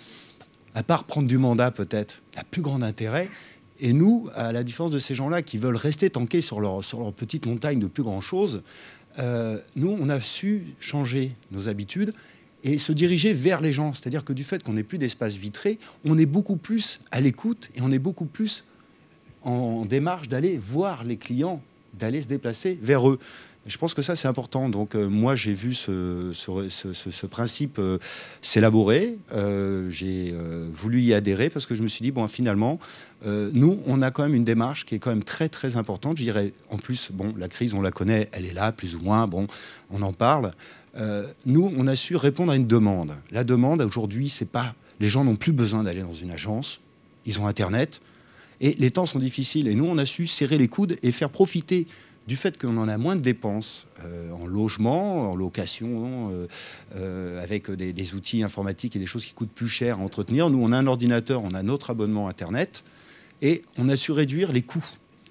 à part prendre du mandat peut-être, n'a plus grand intérêt. Et nous, à la différence de ces gens-là qui veulent rester tankés sur leur petite montagne de plus grand-chose, nous, on a su changer nos habitudes et se diriger vers les gens. C'est-à-dire que du fait qu'on n'ait plus d'espace vitré, on est beaucoup plus à l'écoute et on est beaucoup plus en démarche d'aller voir les clients, d'aller se déplacer vers eux. Je pense que ça, c'est important. Donc, moi, j'ai vu ce principe s'élaborer. J'ai voulu y adhérer parce que je me suis dit, finalement, nous, on a quand même une démarche qui est quand même très, très importante. Je dirais, en plus, la crise, on la connaît, elle est là, plus ou moins. On en parle. Nous, on a su répondre à une demande. La demande, aujourd'hui, c'est pas... Les gens n'ont plus besoin d'aller dans une agence. Ils ont Internet. Et les temps sont difficiles. Et nous, on a su serrer les coudes et faire profiter du fait qu'on en a moins de dépenses en logement, en location, avec des outils informatiques et des choses qui coûtent plus cher à entretenir. Nous, on a un ordinateur, on a notre abonnement Internet. et on a su réduire les coûts.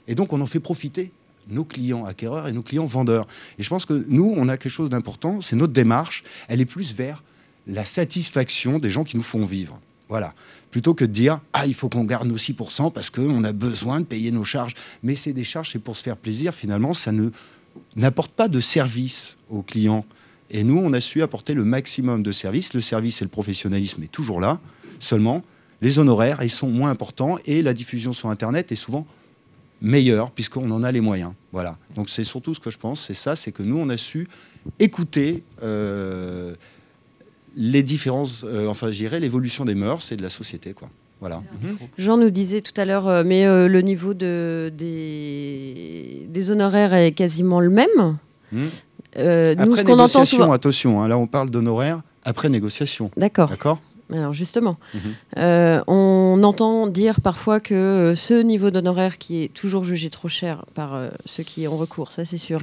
Et donc, on en fait profiter nos clients acquéreurs et nos clients vendeurs. Et je pense que nous, on a quelque chose d'important, c'est notre démarche, elle est plus vers la satisfaction des gens qui nous font vivre. Voilà. Plutôt que de dire « Ah, il faut qu'on garde nos 6% parce qu'on a besoin de payer nos charges. » Mais c'est des charges, c'est pour se faire plaisir. Finalement, ça n'apporte pas de service aux clients. Et nous, on a su apporter le maximum de services. Le service et le professionnalisme est toujours là. Seulement, les honoraires, ils sont moins importants et la diffusion sur Internet est souvent meilleure puisqu'on en a les moyens. Voilà. Donc c'est surtout ce que je pense, c'est ça, c'est que nous, on a su écouter les différences, enfin, je dirais, l'évolution des mœurs et de la société, quoi. Voilà. Jean nous disait tout à l'heure, mais le niveau des honoraires est quasiment le même. Nous, après ce qu'on entend souvent... attention, hein, là on parle d'honoraires après négociation. D'accord. D'accord. Alors justement, on entend dire parfois que ce niveau d'honoraire qui est toujours jugé trop cher par ceux qui ont recours, ça c'est sûr,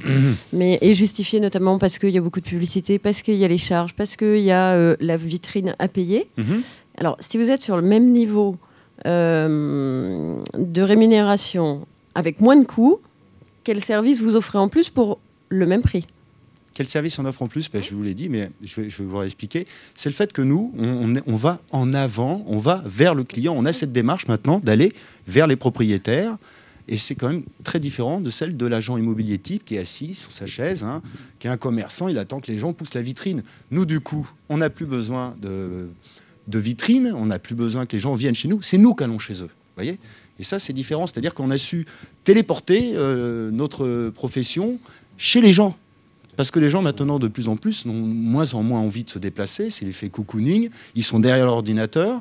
mais est justifié notamment parce qu'il y a beaucoup de publicité, parce qu'il y a les charges, parce qu'il y a la vitrine à payer. Alors si vous êtes sur le même niveau de rémunération avec moins de coûts, quel service vous offrez en plus pour le même prix ? Quel service on offre en plus? Je vous l'ai dit, mais je vais vous l'expliquer. C'est le fait que nous, on va en avant, on va vers le client. On a cette démarche maintenant d'aller vers les propriétaires. Et c'est quand même très différent de celle de l'agent immobilier type qui est assis sur sa chaise, hein, qui est un commerçant, il attend que les gens poussent la vitrine. Nous, du coup, on n'a plus besoin de vitrine, on n'a plus besoin que les gens viennent chez nous. C'est nous qui allons chez eux. Voyez ? Et ça, c'est différent. C'est-à-dire qu'on a su téléporter notre profession chez les gens. Parce que les gens, maintenant, de plus en plus, ont moins en moins envie de se déplacer. C'est l'effet cocooning. Ils sont derrière l'ordinateur.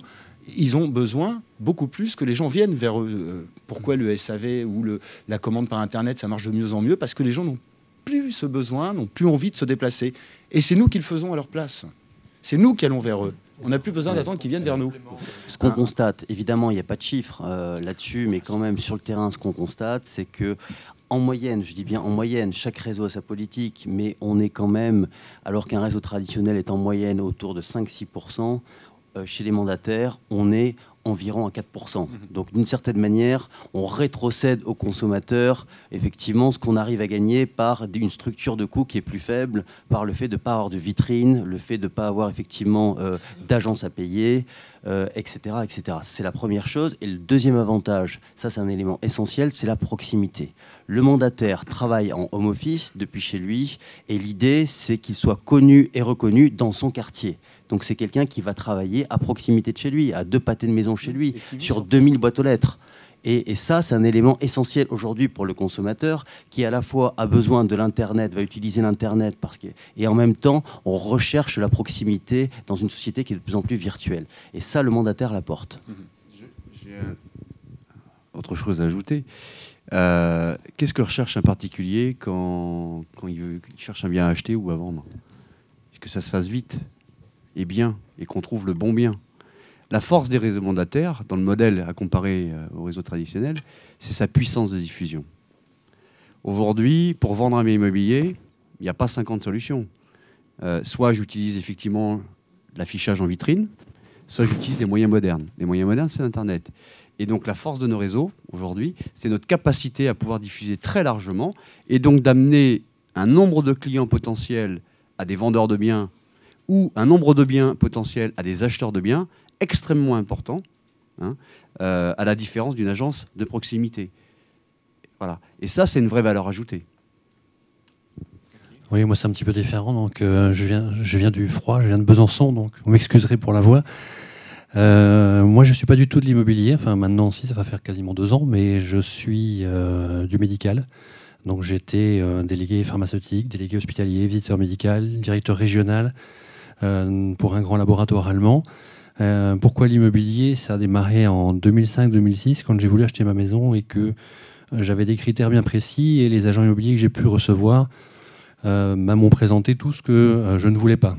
Ils ont besoin beaucoup plus que les gens viennent vers eux. Pourquoi le SAV ou la commande par Internet, ça marche de mieux en mieux? Parce que les gens n'ont plus ce besoin, n'ont plus envie de se déplacer. Et c'est nous qui le faisons à leur place. C'est nous qui allons vers eux. On n'a plus besoin d'attendre qu'ils viennent vers nous. Ce qu'on constate, évidemment, il n'y a pas de chiffres là-dessus, mais quand même, sur le terrain, ce qu'on constate, c'est que en moyenne, je dis bien en moyenne, chaque réseau a sa politique, mais on est quand même, alors qu'un réseau traditionnel est en moyenne autour de 5-6%, chez les mandataires, on est environ à 4%. Donc d'une certaine manière, on rétrocède aux consommateurs effectivement ce qu'on arrive à gagner par une structure de coût qui est plus faible, par le fait de ne pas avoir de vitrine, le fait de ne pas avoir effectivement d'agence à payer, etc., etc. C'est la première chose. Et le deuxième avantage, ça c'est un élément essentiel, c'est la proximité. Le mandataire travaille en home office depuis chez lui et l'idée c'est qu'il soit connu et reconnu dans son quartier. Donc c'est quelqu'un qui va travailler à proximité de chez lui, à 2 pâtés de maison chez lui, sur 2000 boîtes aux lettres. Et ça, c'est un élément essentiel aujourd'hui pour le consommateur qui à la fois a besoin de l'Internet, va utiliser l'Internet, et en même temps, on recherche la proximité dans une société qui est de plus en plus virtuelle. Et ça, le mandataire l'apporte. J'ai autre chose à ajouter. Qu'est-ce que recherche un particulier quand il cherche un bien à acheter ou à vendre? Que ça se fasse vite et bien, et qu'on trouve le bon bien. La force des réseaux mandataires, dans le modèle à comparer au réseau traditionnel, c'est sa puissance de diffusion. Aujourd'hui, pour vendre un bien immobilier, il n'y a pas 50 solutions. Soit j'utilise effectivement l'affichage en vitrine, soit j'utilise des moyens modernes. Les moyens modernes, c'est l'Internet. Et donc la force de nos réseaux, aujourd'hui, c'est notre capacité à pouvoir diffuser très largement, et donc d'amener un nombre de clients potentiels à des vendeurs de biens, ou un nombre de biens potentiels à des acheteurs de biens extrêmement important, hein, à la différence d'une agence de proximité. Voilà. Et ça, c'est une vraie valeur ajoutée. Oui, moi, c'est un petit peu différent. Donc, je viens du froid, je viens de Besançon, donc vous m'excuserez pour la voix. Moi, je ne suis pas du tout de l'immobilier. Enfin, maintenant, si, ça va faire quasiment 2 ans, mais je suis du médical. Donc, j'étais délégué pharmaceutique, délégué hospitalier, visiteur médical, directeur régional pour un grand laboratoire allemand. Pourquoi l'immobilier? Ça a démarré en 2005-2006 quand j'ai voulu acheter ma maison et que j'avais des critères bien précis et les agents immobiliers que j'ai pu recevoir m'ont présenté tout ce que je ne voulais pas.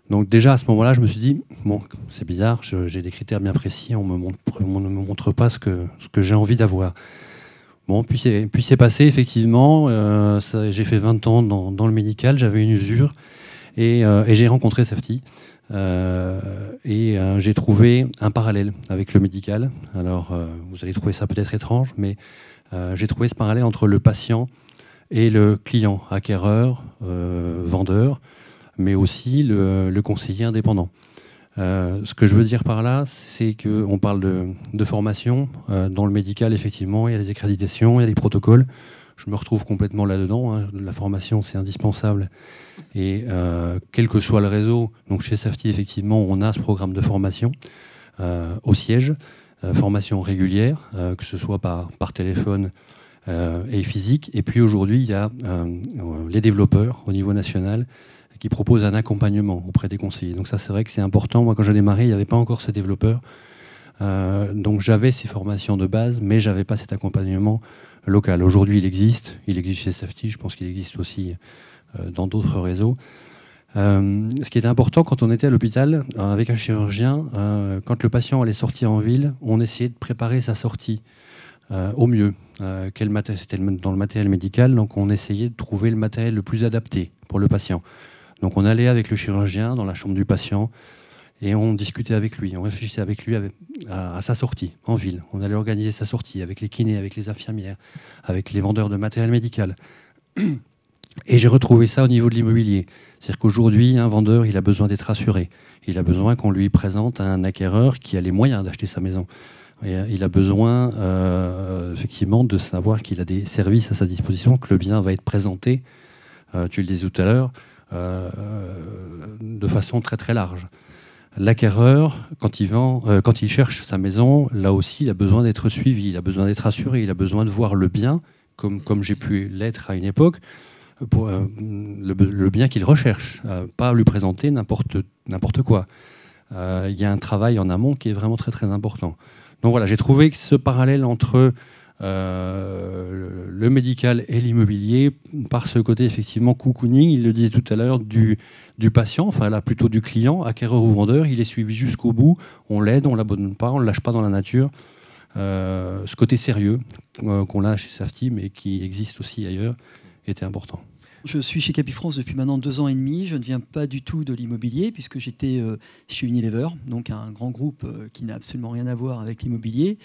Donc déjà à ce moment-là, je me suis dit, bon, c'est bizarre, j'ai des critères bien précis, on ne me montre pas ce que j'ai envie d'avoir. Bon, puis c'est passé, effectivement, j'ai fait 20 ans dans le médical, j'avais une usure et j'ai rencontré Safety. j'ai trouvé un parallèle avec le médical. Alors, vous allez trouver ça peut-être étrange, mais j'ai trouvé ce parallèle entre le patient et le client, acquéreur, vendeur, mais aussi le conseiller indépendant. Ce que je veux dire par là, c'est qu'on parle de formation. Dans le médical, effectivement, il y a des accréditations, il y a des protocoles. Je me retrouve complètement là-dedans. La formation, c'est indispensable. Et quel que soit le réseau, donc chez Safety, effectivement, on a ce programme de formation au siège, formation régulière, que ce soit par téléphone et physique. Et puis aujourd'hui, il y a les développeurs au niveau national qui proposent un accompagnement auprès des conseillers. Donc ça, c'est vrai que c'est important. Moi, quand j'ai démarré, il n'y avait pas encore ces développeurs. Donc j'avais ces formations de base, mais je n'avais pas cet accompagnement local. Aujourd'hui, il existe chez Safety, je pense qu'il existe aussi dans d'autres réseaux. Ce qui était important quand on était à l'hôpital avec un chirurgien, quand le patient allait sortir en ville, on essayait de préparer sa sortie au mieux. C'était dans le matériel médical, donc on essayait de trouver le matériel le plus adapté pour le patient. Donc on allait avec le chirurgien dans la chambre du patient et on discutait avec lui, on réfléchissait avec lui à sa sortie en ville. On allait organiser sa sortie avec les kinés, avec les infirmières, avec les vendeurs de matériel médical. Et j'ai retrouvé ça au niveau de l'immobilier. C'est-à-dire qu'aujourd'hui, un vendeur, il a besoin d'être assuré. Il a besoin qu'on lui présente un acquéreur qui a les moyens d'acheter sa maison. Et il a besoin, effectivement, de savoir qu'il a des services à sa disposition, que le bien va être présenté, tu le disais tout à l'heure, de façon très très large. L'acquéreur, quand il cherche sa maison, là aussi, il a besoin d'être suivi, il a besoin d'être assuré, il a besoin de voir le bien, comme j'ai pu l'être à une époque, pour le bien qu'il recherche, pas lui présenter n'importe quoi. Il y a un travail en amont qui est vraiment très très important. Donc voilà, j'ai trouvé que ce parallèle entre le médical et l'immobilier, par ce côté effectivement cocooning, il le disait tout à l'heure, du patient, enfin là plutôt du client, acquéreur ou vendeur, il est suivi jusqu'au bout, on l'aide, on ne l'abandonne pas, on ne le lâche pas dans la nature. Ce côté sérieux qu'on a chez Safety, mais qui existe aussi ailleurs, était important. Je suis chez Capifrance depuis maintenant 2 ans et demi. Je ne viens pas du tout de l'immobilier puisque j'étais chez Unilever, donc un grand groupe qui n'a absolument rien à voir avec l'immobilier.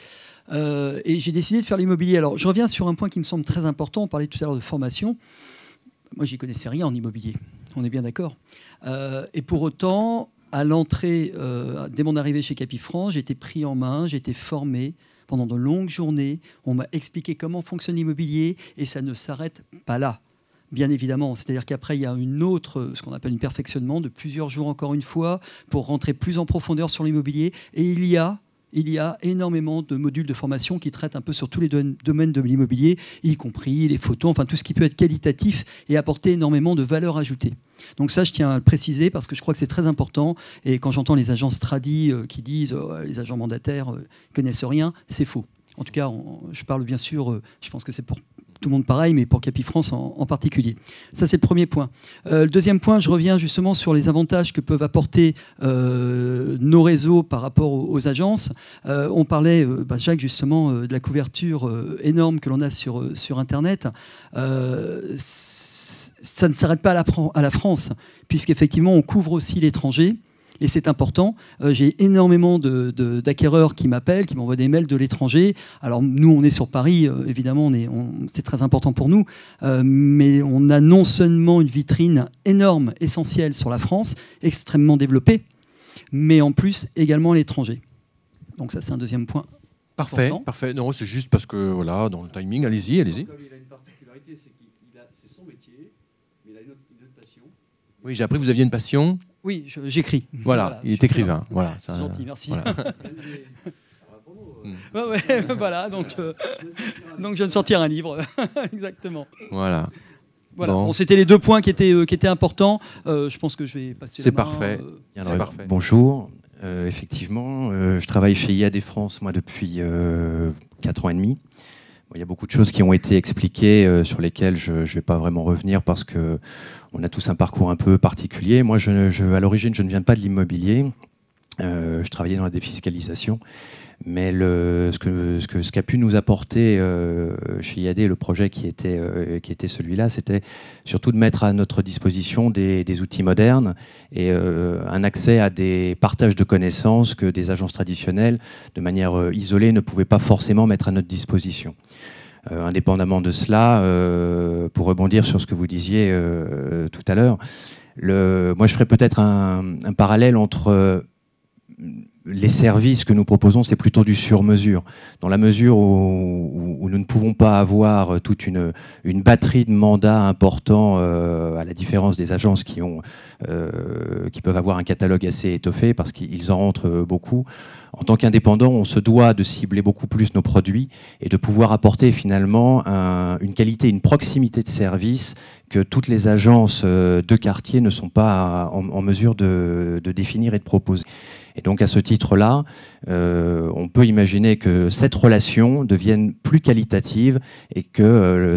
Et j'ai décidé de faire l'immobilier. Alors, je reviens sur un point qui me semble très important. On parlait tout à l'heure de formation. Moi, j'y connaissais rien en immobilier. On est bien d'accord. Et pour autant, à l'entrée, dès mon arrivée chez Capifrance, j'ai été pris en main, j'ai été formé pendant de longues journées. On m'a expliqué comment fonctionne l'immobilier et ça ne s'arrête pas là. Bien évidemment, c'est-à-dire qu'après, il y a ce qu'on appelle un perfectionnement de plusieurs jours encore une fois pour rentrer plus en profondeur sur l'immobilier. Et il y a énormément de modules de formation qui traitent un peu sur tous les domaines de l'immobilier, y compris les photos, enfin tout ce qui peut être qualitatif et apporter énormément de valeur ajoutée. Donc ça, je tiens à le préciser parce que je crois que c'est très important. Et quand j'entends les agences tradis qui disent les agents mandataires ne connaissent rien, c'est faux. En tout cas, je parle bien sûr, je pense que c'est pour tout le monde pareil, mais pour Capifrance en particulier. Ça, c'est le premier point. Le deuxième point, je reviens justement sur les avantages que peuvent apporter nos réseaux par rapport aux agences. On parlait, Jacques, justement, de la couverture énorme que l'on a sur Internet. Ça ne s'arrête pas à la France, puisqu'effectivement, on couvre aussi l'étranger. Et c'est important. J'ai énormément d'acquéreurs qui m'appellent, qui m'envoient des mails de l'étranger. Alors nous, on est sur Paris, évidemment, c'est très important pour nous. Mais on a non seulement une vitrine énorme, essentielle sur la France, extrêmement développée, mais en plus également à l'étranger. Donc ça, c'est un deuxième point. Parfait, important. parfait. Non, c'est juste parce que, voilà, dans le timing, allez-y. Il a une particularité, c'est c'est son métier, mais il a une autre passion. Oui, j'ai appris que vous aviez une passion. Oui, j'écris. Voilà, il est écrivain. Voilà, c'est gentil, merci. Voilà. Voilà, donc je viens de sortir un livre. Exactement. Voilà. Voilà. Bon, c'était les 2 points qui étaient importants. Je pense que je vais passer C'est la main. Parfait. C'est parfait. Bonjour. Effectivement, je travaille chez IAD France moi, depuis 4 ans et demi. Il y a beaucoup de choses qui ont été expliquées sur lesquelles je ne vais pas vraiment revenir parce qu'on a tous un parcours un peu particulier. Moi, à l'origine, je ne viens pas de l'immobilier. Je travaillais dans la défiscalisation. Mais ce qu'a pu nous apporter chez IAD, le projet qui était celui-là, c'était surtout de mettre à notre disposition des outils modernes et un accès à des partages de connaissances que des agences traditionnelles, de manière isolée, ne pouvaient pas forcément mettre à notre disposition. Indépendamment de cela, pour rebondir sur ce que vous disiez tout à l'heure, moi je ferais peut-être un parallèle entre les services que nous proposons, c'est plutôt du sur-mesure. Dans la mesure où nous ne pouvons pas avoir toute une batterie de mandats importants, à la différence des agences qui peuvent avoir un catalogue assez étoffé parce qu'ils en rentrent beaucoup. En tant qu'indépendant, on se doit de cibler beaucoup plus nos produits et de pouvoir apporter finalement une qualité, une proximité de service que toutes les agences de quartier ne sont pas en mesure de définir et de proposer. Et donc à ce titre-là, on peut imaginer que cette relation devienne plus qualitative et que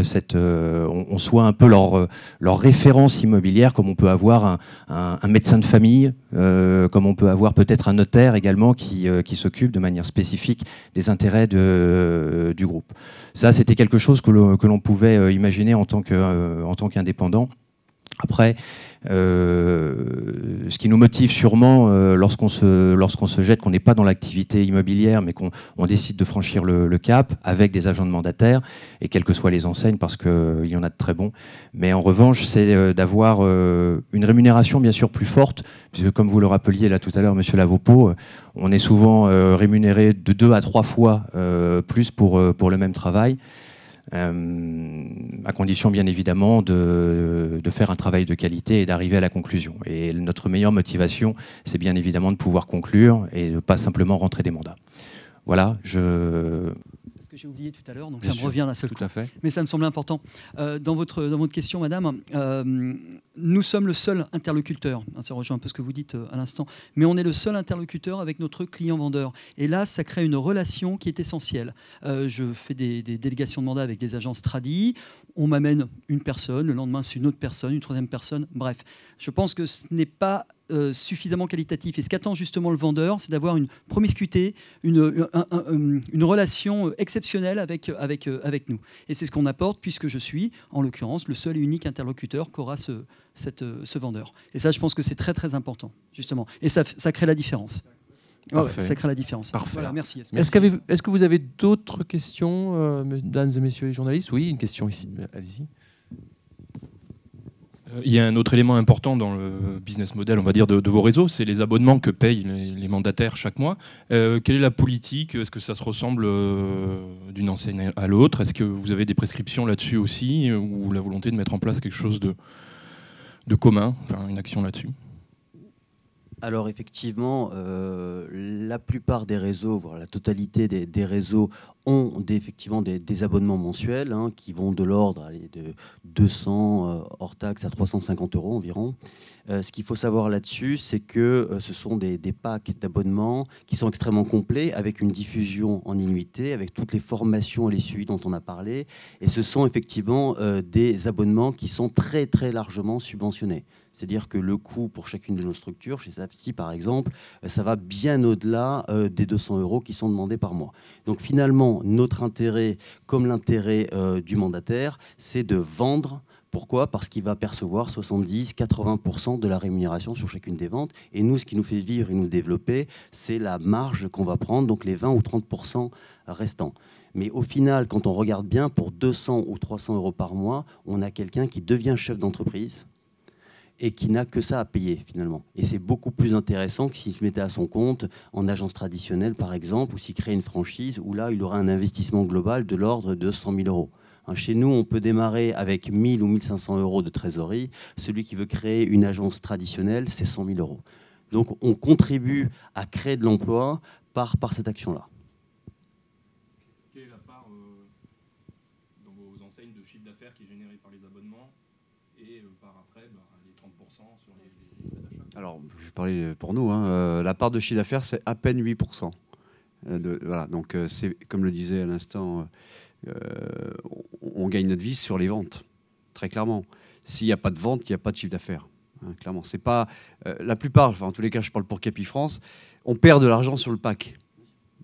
on soit un peu leur référence immobilière, comme on peut avoir un médecin de famille, comme on peut avoir peut-être un notaire également qui s'occupe de manière spécifique des intérêts du groupe. Ça, c'était quelque chose que l'on pouvait imaginer en tant qu'indépendant. Après, ce qui nous motive sûrement lorsqu'on se jette, qu'on n'est pas dans l'activité immobilière, mais qu'on décide de franchir le cap avec des agents de mandataires, et quelles que soient les enseignes, parce qu'il y en a de très bons. Mais en revanche, c'est d'avoir une rémunération bien sûr plus forte, puisque comme vous le rappeliez là tout à l'heure, Monsieur Lavopo, on est souvent rémunéré de 2 à 3 fois plus pour le même travail. À condition bien évidemment de faire un travail de qualité et d'arriver à la conclusion. Et notre meilleure motivation, c'est bien évidemment de pouvoir conclure et de ne pas simplement rentrer des mandats. Voilà, ce que j'ai oublié tout à l'heure, donc bien ça sûr, me revient d'un seul tout coup. à fait. Mais ça me semble important. Dans votre question, madame, nous sommes le seul interlocuteur, ça rejoint un peu ce que vous dites à l'instant, mais on est le seul interlocuteur avec notre client-vendeur. Et là, ça crée une relation qui est essentielle. Je fais des délégations de mandat avec des agences tradies, on m'amène une personne, le lendemain c'est une autre personne, une troisième personne, bref. Je pense que ce n'est pas suffisamment qualitatif. Et ce qu'attend justement le vendeur, c'est d'avoir une promiscuité, une relation exceptionnelle avec nous. Et c'est ce qu'on apporte, puisque je suis, en l'occurrence, le seul et unique interlocuteur qu'aura ce vendeur. Et ça, je pense que c'est très très important, justement. Et ça crée la différence. Ouais, ça crée la différence. Parfait. Voilà, merci. Est-ce que vous avez d'autres questions, mesdames et messieurs les journalistes? Oui, une question ici. Allez-y. Il y a un autre élément important dans le business model, on va dire, de vos réseaux, c'est les abonnements que payent les mandataires chaque mois. Quelle est la politique? Est-ce que ça se ressemble d'une enseigne à l'autre? Est-ce que vous avez des prescriptions là-dessus aussi, ou la volonté de mettre en place quelque chose de commun, enfin une action là-dessus? Alors effectivement, la plupart des réseaux, voire la totalité des réseaux ont effectivement des abonnements mensuels qui vont de l'ordre de 200 hors taxe à 350 € environ. Ce qu'il faut savoir là-dessus, c'est que ce sont des packs d'abonnements qui sont extrêmement complets, avec une diffusion en annuité, avec toutes les formations et les suivis dont on a parlé. Et ce sont effectivement des abonnements qui sont très très largement subventionnés. C'est-à-dire que le coût pour chacune de nos structures, chez Sapsi par exemple, ça va bien au-delà des 200 € qui sont demandés par mois. Donc finalement, notre intérêt, comme l'intérêt du mandataire, c'est de vendre. Pourquoi? Parce qu'il va percevoir 70-80% de la rémunération sur chacune des ventes. Et nous, ce qui nous fait vivre et nous développer, c'est la marge qu'on va prendre, donc les 20 ou 30% restants. Mais au final, quand on regarde bien, pour 200 ou 300 € par mois, on a quelqu'un qui devient chef d'entreprise et qui n'a que ça à payer finalement. Et c'est beaucoup plus intéressant que s'il se mettait à son compte en agence traditionnelle par exemple, ou s'il crée une franchise, où là il aura un investissement global de l'ordre de 100 000 €. Chez nous, on peut démarrer avec 1 000 ou 1 500 € de trésorerie. Celui qui veut créer une agence traditionnelle, c'est 100 000 €. Donc on contribue à créer de l'emploi par cette action-là. Quelle est la part dans vos enseignes de chiffre d'affaires qui est générée par les abonnements et par après les 30% sur les frais d'achat? Alors, je vais parler pour nous. La part de chiffre d'affaires, c'est à peine 8%. Voilà, donc c'est comme le disait à l'instant, on gagne notre vie sur les ventes, très clairement. S'il n'y a pas de vente, il n'y a pas de chiffre d'affaires. Clairement, c'est pas la plupart. Enfin, en tous les cas, je parle pour Capifrance. on perd de l'argent sur le pack,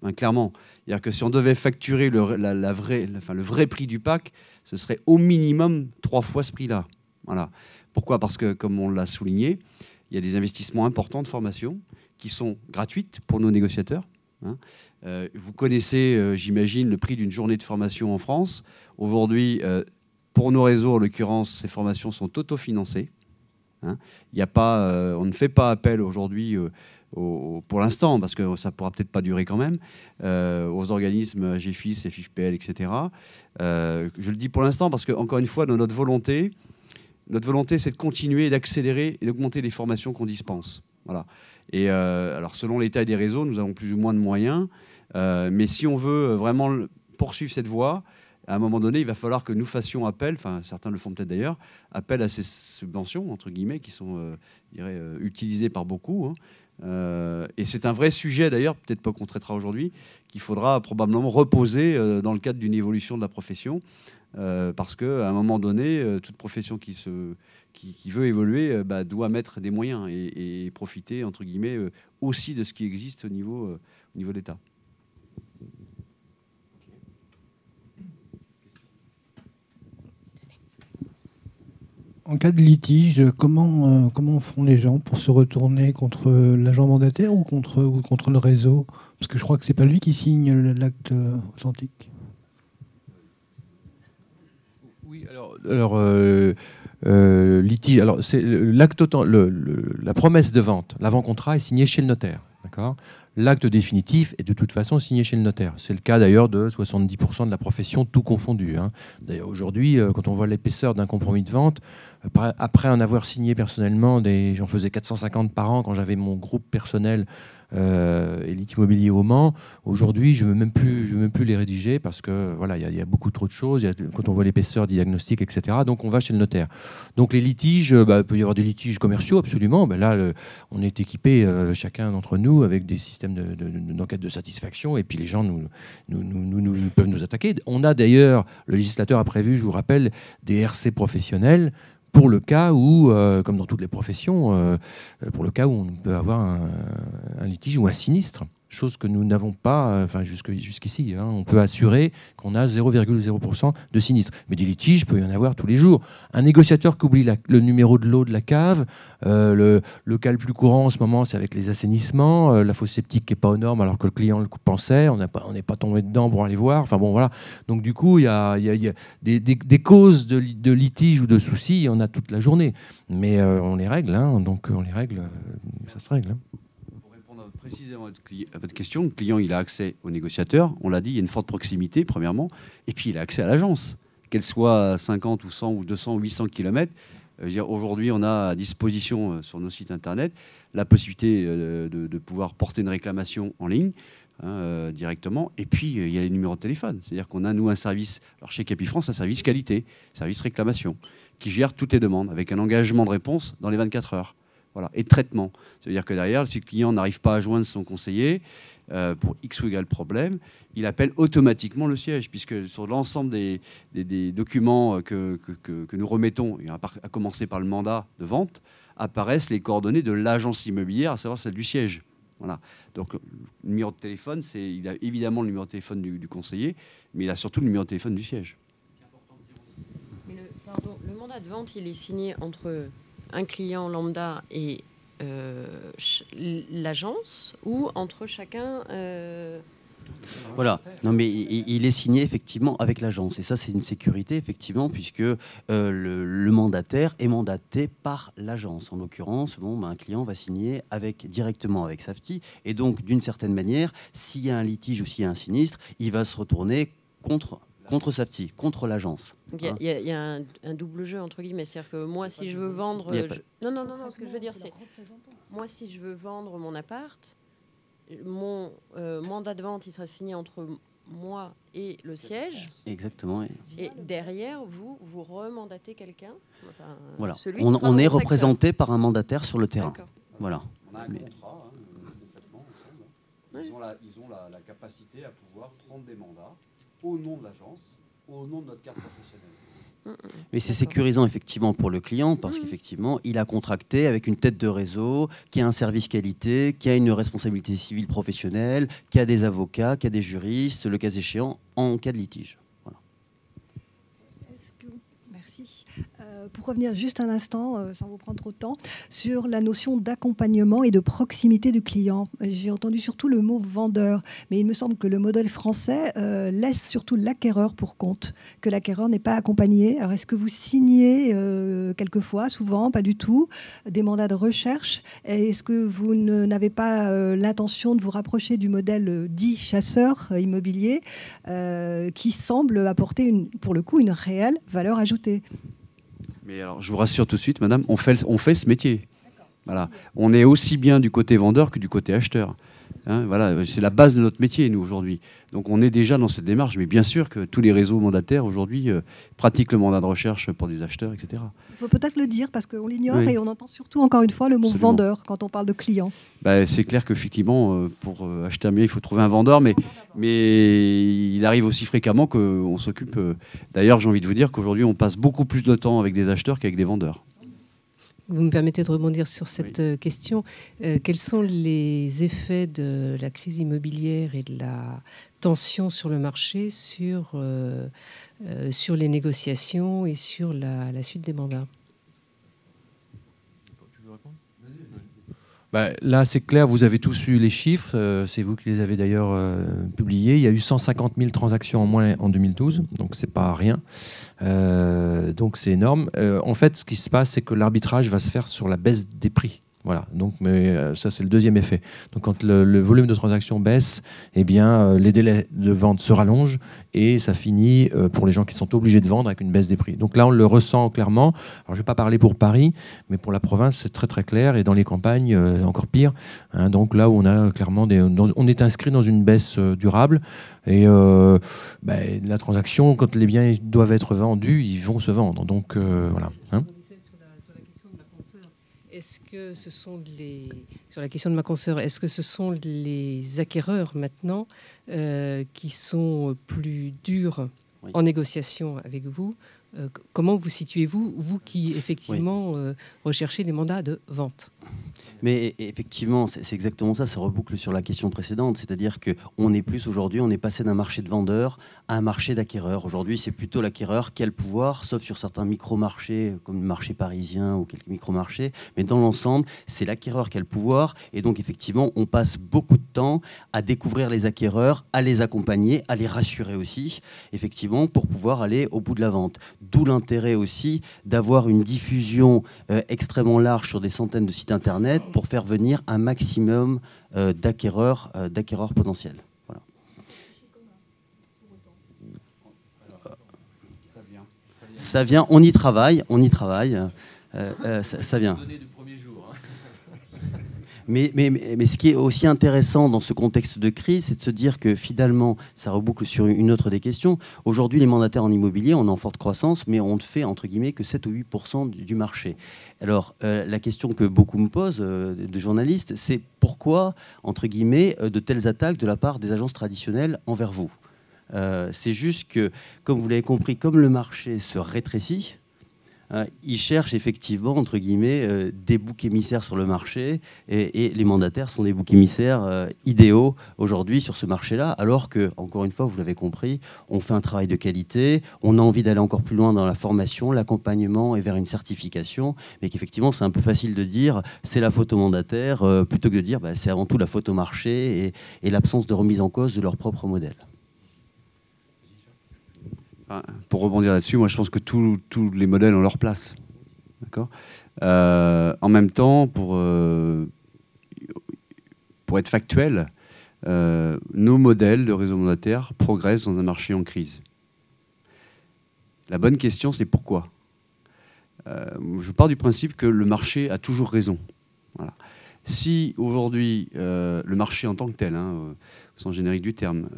hein, clairement. C'est-à-dire que si on devait facturer le vrai prix du pack, ce serait au minimum 3 fois ce prix-là. Voilà. Pourquoi ? Parce que, comme on l'a souligné, il y a des investissements importants de formation qui sont gratuites pour nos négociateurs. Hein. Vous connaissez, j'imagine, le prix d'une journée de formation en France. Aujourd'hui, pour nos réseaux, en l'occurrence, ces formations sont autofinancées. Hein. Il y a pas, on ne fait pas appel aujourd'hui, pour l'instant, parce que ça ne pourra peut-être pas durer quand même, aux organismes GFIS, FIFPL, etc. Je le dis pour l'instant parce que, encore une fois, dans notre volonté, c'est de continuer, d'accélérer et d'augmenter les formations qu'on dispense. Voilà. Et alors, selon l'état des réseaux, nous avons plus ou moins de moyens. Mais si on veut vraiment poursuivre cette voie, à un moment donné, il va falloir que nous fassions appel, enfin certains le font peut-être d'ailleurs, appel à ces subventions, entre guillemets, qui sont, je dirais, utilisées par beaucoup. Hein. Et c'est un vrai sujet d'ailleurs, peut-être pas qu'on traitera aujourd'hui, qu'il faudra probablement reposer dans le cadre d'une évolution de la profession. Parce qu'à un moment donné, toute profession qui veut évoluer doit mettre des moyens et profiter, entre guillemets, aussi de ce qui existe au niveau de l'État. En cas de litige, comment font les gens pour se retourner contre l'agent mandataire ou contre le réseau? Parce que je crois que ce n'est pas lui qui signe l'acte authentique. Oui, alors litige. Alors c'est l'acte la promesse de vente, l'avant-contrat est signé chez le notaire, d'accord. L'acte définitif est de toute façon signé chez le notaire. C'est le cas d'ailleurs de 70% de la profession, tout confondu. Hein. D'ailleurs aujourd'hui, quand on voit l'épaisseur d'un compromis de vente, après en avoir signé personnellement, j'en faisais 450 par an quand j'avais mon groupe personnel Elite Immobilier au Mans. Aujourd'hui, je ne veux même plus les rédiger parce que voilà, il y a beaucoup trop de choses. Quand on voit l'épaisseur des diagnostics, etc. Donc on va chez le notaire. Donc les litiges, il peut y avoir des litiges commerciaux, absolument. Là, on est équipé, chacun d'entre nous, avec des systèmes d'enquête de satisfaction, et puis les gens peuvent nous attaquer. On a d'ailleurs, le législateur a prévu, je vous rappelle, des RC professionnels pour le cas où, comme dans toutes les professions, pour le cas où on peut avoir un litige ou un sinistre, chose que nous n'avons pas jusqu'ici. Hein. On peut assurer qu'on a 0,0% de sinistre. Mais des litiges, il peut y en avoir tous les jours. Un négociateur qui oublie le numéro de l'eau de la cave, le cas le plus courant en ce moment, c'est avec les assainissements, la fosse septique qui n'est pas aux normes alors que le client le pensait, on n'est pas tombé dedans pour aller voir. Enfin bon, voilà. Donc du coup, il y a des causes de litige ou de soucis, il y en a toute la journée. Mais on les règle, hein. Donc on les règle, ça se règle. Hein. Précisément à votre question, le client il a accès au négociateur, on l'a dit, il y a une forte proximité premièrement, et puis il a accès à l'agence, qu'elle soit à 50 ou 100 ou 200 ou 800 km. Aujourd'hui, on a à disposition sur nos sites internet la possibilité de pouvoir porter une réclamation en ligne directement, et puis il y a les numéros de téléphone, c'est-à-dire qu'on a nous un service, alors chez Capifrance, un service qualité, service réclamation, qui gère toutes les demandes avec un engagement de réponse dans les 24 heures. Voilà, et de traitement. Ça veut dire que derrière, si le client n'arrive pas à joindre son conseiller pour X ou égal problème, il appelle automatiquement le siège, puisque sur l'ensemble des documents que nous remettons, et à commencer par le mandat de vente, apparaissent les coordonnées de l'agence immobilière, à savoir celle du siège. Voilà. Donc le numéro de téléphone, il a évidemment le numéro de téléphone du conseiller, mais il a surtout le numéro de téléphone du siège. Mais le mandat de vente, il est signé entre un client lambda et l'agence, ou entre chacun Voilà. Non, mais il est signé effectivement avec l'agence. Et ça, c'est une sécurité, effectivement, puisque le mandataire est mandaté par l'agence. En l'occurrence, un client va signer directement avec Safety. Et donc, d'une certaine manière, s'il y a un litige ou s'il y a un sinistre, il va se retourner contre Safety, contre l'agence. Il y a un double jeu, entre guillemets. C'est-à-dire que moi, si je veux vendre... Non, ce que je veux dire, c'est... Moi, si je veux vendre mon appart, mon mandat de vente, il sera signé entre moi et le siège. Exactement. Oui. Et derrière, vous remandatez quelqu'un. Voilà. On est représenté par un mandataire sur le terrain. Voilà. On a un contrat, complètement ensemble. Ils ont la capacité à pouvoir prendre des mandats au nom de l'agence, au nom de notre carte professionnelle. Mais c'est sécurisant effectivement pour le client parce qu'effectivement, il a contracté avec une tête de réseau, qui a un service qualité, qui a une responsabilité civile professionnelle, qui a des avocats, qui a des juristes, le cas échéant, en cas de litige. Voilà. Merci. Pour revenir juste un instant, sans vous prendre trop de temps, sur la notion d'accompagnement et de proximité du client. J'ai entendu surtout le mot vendeur, mais il me semble que le modèle français laisse surtout l'acquéreur pour compte, que l'acquéreur n'est pas accompagné. Alors est-ce que vous signez quelquefois, souvent, pas du tout, des mandats de recherche? Est-ce que vous n'avez pas l'intention de vous rapprocher du modèle dit chasseur immobilier qui semble apporter, pour le coup, une réelle valeur ajoutée? Mais alors, je vous rassure tout de suite, madame, on fait ce métier. Voilà. On est aussi bien du côté vendeur que du côté acheteur. Hein, voilà, c'est la base de notre métier, nous, aujourd'hui. Donc, on est déjà dans cette démarche. Mais bien sûr que tous les réseaux mandataires, aujourd'hui, pratiquent le mandat de recherche pour des acheteurs, etc. Il faut peut-être le dire, parce qu'on l'ignore, oui. Et on entend surtout, encore une fois, le mot Absolument. vendeur quand on parle de client. Bah, c'est clair qu'effectivement, pour acheter un bien, il faut trouver un vendeur, mais il arrive aussi fréquemment qu'on s'occupe. D'ailleurs, j'ai envie de vous dire qu'aujourd'hui, on passe beaucoup plus de temps avec des acheteurs qu'avec des vendeurs. Vous me permettez de rebondir sur cette question. Quels sont les effets de la crise immobilière et de la tension sur le marché sur les négociations et sur la suite des mandats? Là, c'est clair, vous avez tous eu les chiffres, c'est vous qui les avez d'ailleurs publiés. Il y a eu 150 000 transactions en moins en 2012, donc c'est pas rien. Donc c'est énorme. En fait, ce qui se passe, c'est que l'arbitrage va se faire sur la baisse des prix. Voilà, donc, ça c'est le deuxième effet. Donc quand le volume de transactions baisse, eh bien, les délais de vente se rallongent et ça finit pour les gens qui sont obligés de vendre avec une baisse des prix. Donc là, on le ressent clairement. Alors je ne vais pas parler pour Paris, mais pour la province, c'est très très clair et dans les campagnes, encore pire. Hein, donc là où on a clairement on est inscrit dans une baisse durable et la transaction, quand les biens doivent être vendus, ils vont se vendre. Donc voilà. Hein. Est-ce que ce sont sur la question de ma consoeur, est-ce que ce sont les acquéreurs maintenant qui sont plus durs en négociation avec vous? Comment vous situez-vous, vous qui effectivement recherchez des mandats de vente? Mais effectivement, c'est exactement ça, ça reboucle sur la question précédente, c'est-à-dire qu'on est plus aujourd'hui, on est passé d'un marché de vendeurs à un marché d'acquéreurs. Aujourd'hui, c'est plutôt l'acquéreur qui a le pouvoir, sauf sur certains micro-marchés, comme le marché parisien ou quelques micro-marchés, mais dans l'ensemble, c'est l'acquéreur qui a le pouvoir, et donc effectivement, on passe beaucoup de temps à découvrir les acquéreurs, à les accompagner, à les rassurer aussi, effectivement, pour pouvoir aller au bout de la vente. D'où l'intérêt aussi d'avoir une diffusion extrêmement large sur des centaines de sites internet pour faire venir un maximum d'acquéreurs potentiels. Voilà. Ça vient, on y travaille, ça vient. Mais ce qui est aussi intéressant dans ce contexte de crise, c'est de se dire que finalement, ça reboucle sur une autre des questions. Aujourd'hui, les mandataires en immobilier, on est en forte croissance, mais on ne fait, entre guillemets, que 7 ou 8% du marché. Alors, la question que beaucoup me posent, de journalistes, c'est pourquoi, entre guillemets, de telles attaques de la part des agences traditionnelles envers vous? C'est juste que, comme vous l'avez compris, comme le marché se rétrécit, ils cherchent effectivement, entre guillemets, des boucs émissaires sur le marché et les mandataires sont des boucs émissaires idéaux aujourd'hui sur ce marché-là, alors que, encore une fois, vous l'avez compris, on fait un travail de qualité, on a envie d'aller encore plus loin dans la formation, l'accompagnement et vers une certification, mais qu'effectivement, c'est un peu facile de dire c'est la faute au mandataire plutôt que de dire c'est avant tout la faute au marché et l'absence de remise en cause de leur propre modèle. Pour rebondir là-dessus, moi je pense que tous les modèles ont leur place. D'accord. En même temps, pour être factuel, nos modèles de réseau mandataire progressent dans un marché en crise. La bonne question, c'est pourquoi. Je pars du principe que le marché a toujours raison. Voilà. Si aujourd'hui, le marché en tant que tel, sans générique du terme,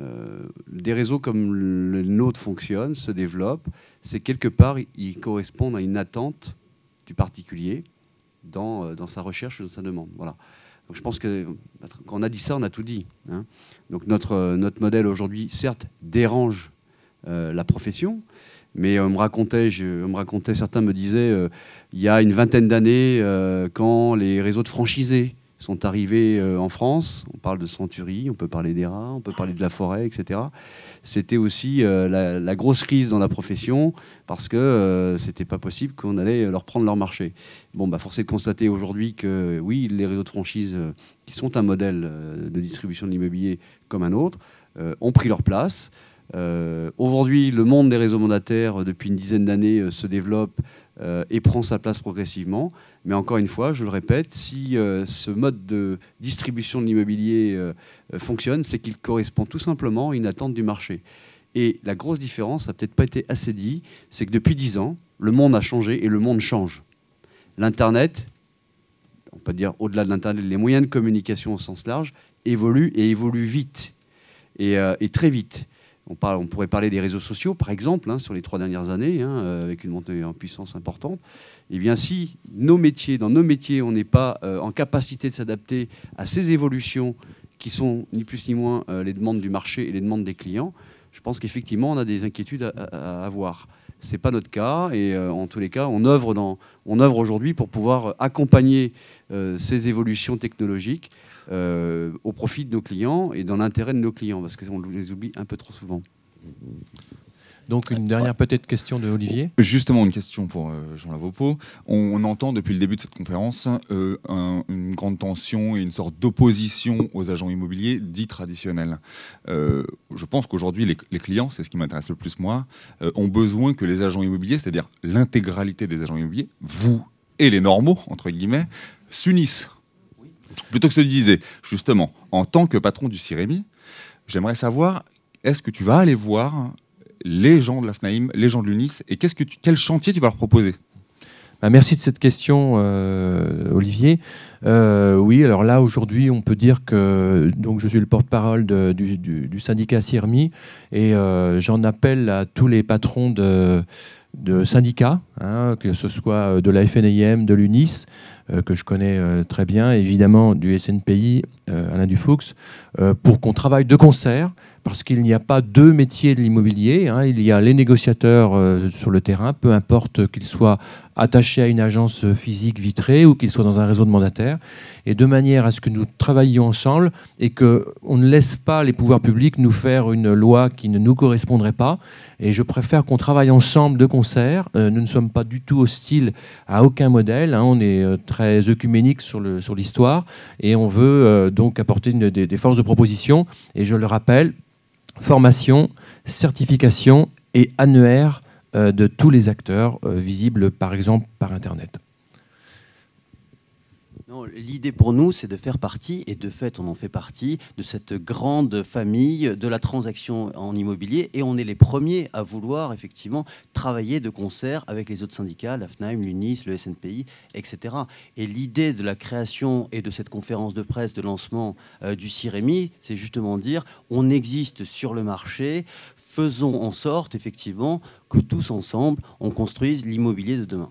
des réseaux comme le nôtre fonctionnent, se développent, c'est quelque part, ils correspondent à une attente du particulier dans sa recherche, dans sa demande. Voilà. Donc je pense que quand on a dit ça, on a tout dit. Hein. Donc notre modèle aujourd'hui, certes, dérange la profession, Mais on me racontait, certains me disaient, il y a une vingtaine d'années, quand les réseaux de franchisés sont arrivés en France, on parle de Century, on peut parler d'ERA, on peut parler de La Forêt, etc. C'était aussi la grosse crise dans la profession, parce que c'était pas possible qu'on allait leur prendre leur marché. Bon, force est de constater aujourd'hui que oui, les réseaux de franchise, qui sont un modèle de distribution de l'immobilier comme un autre, ont pris leur place. Aujourd'hui, le monde des réseaux mandataires, depuis une dizaine d'années, se développe et prend sa place progressivement. Mais encore une fois, je le répète, si ce mode de distribution de l'immobilier fonctionne, c'est qu'il correspond tout simplement à une attente du marché. Et la grosse différence, ça n'a peut-être pas été assez dit, c'est que depuis 10 ans, le monde a changé et le monde change. L'Internet, on peut dire au-delà de l'Internet, les moyens de communication au sens large évoluent et évoluent vite et très vite. On pourrait parler des réseaux sociaux, par exemple, sur les 3 dernières années, avec une montée en puissance importante. Eh bien, si dans nos métiers, on n'est pas en capacité de s'adapter à ces évolutions qui sont ni plus ni moins les demandes du marché et les demandes des clients, je pense qu'effectivement, on a des inquiétudes à avoir. Ce n'est pas notre cas, et en tous les cas, on œuvre aujourd'hui pour pouvoir accompagner ces évolutions technologiques au profit de nos clients et dans l'intérêt de nos clients, parce qu'on les oublie un peu trop souvent. Donc une dernière peut-être question de Olivier. Justement, une question pour Jean Lavaupeau. On entend depuis le début de cette conférence une grande tension et une sorte d'opposition aux agents immobiliers dits traditionnels. Je pense qu'aujourd'hui, les clients, c'est ce qui m'intéresse le plus moi, ont besoin que les agents immobiliers, c'est-à-dire l'intégralité des agents immobiliers, vous et les normaux, entre guillemets, s'unissent. Plutôt que se diviser. Justement, en tant que patron du CIREMI, j'aimerais savoir, est-ce que tu vas aller voir les gens de la FNAIM, les gens de l'UNIS, et quel chantier tu vas leur proposer? Merci de cette question, Olivier. Oui, alors là, aujourd'hui, on peut dire que donc, je suis le porte-parole du syndicat CIREMI, et j'en appelle à tous les patrons de syndicats, que ce soit de la FNAIM, de l'UNIS, que je connais très bien, évidemment du SNPI, Alain Dufoux, pour qu'on travaille de concert, parce qu'il n'y a pas deux métiers de l'immobilier. Il y a les négociateurs sur le terrain, peu importe qu'ils soient attachés à une agence physique vitrée ou qu'ils soient dans un réseau de mandataires, et de manière à ce que nous travaillions ensemble et qu'on ne laisse pas les pouvoirs publics nous faire une loi qui ne nous correspondrait pas. Et je préfère qu'on travaille ensemble de concert. Nous ne sommes pas du tout hostiles à aucun modèle. On est très œcuménique sur l'histoire et on veut donc apporter des forces de proposition. Et je le rappelle, formation, certification et annuaire de tous les acteurs visibles, par exemple, par Internet. L'idée pour nous, c'est de faire partie, et de fait, on en fait partie, de cette grande famille de la transaction en immobilier. Et on est les premiers à vouloir, effectivement, travailler de concert avec les autres syndicats, la FNAIM, l'UNIS, le SNPI, etc. Et l'idée de la création et de cette conférence de presse de lancement du CIREMI, c'est justement dire, on existe sur le marché, faisons en sorte, effectivement, que tous ensemble, on construise l'immobilier de demain.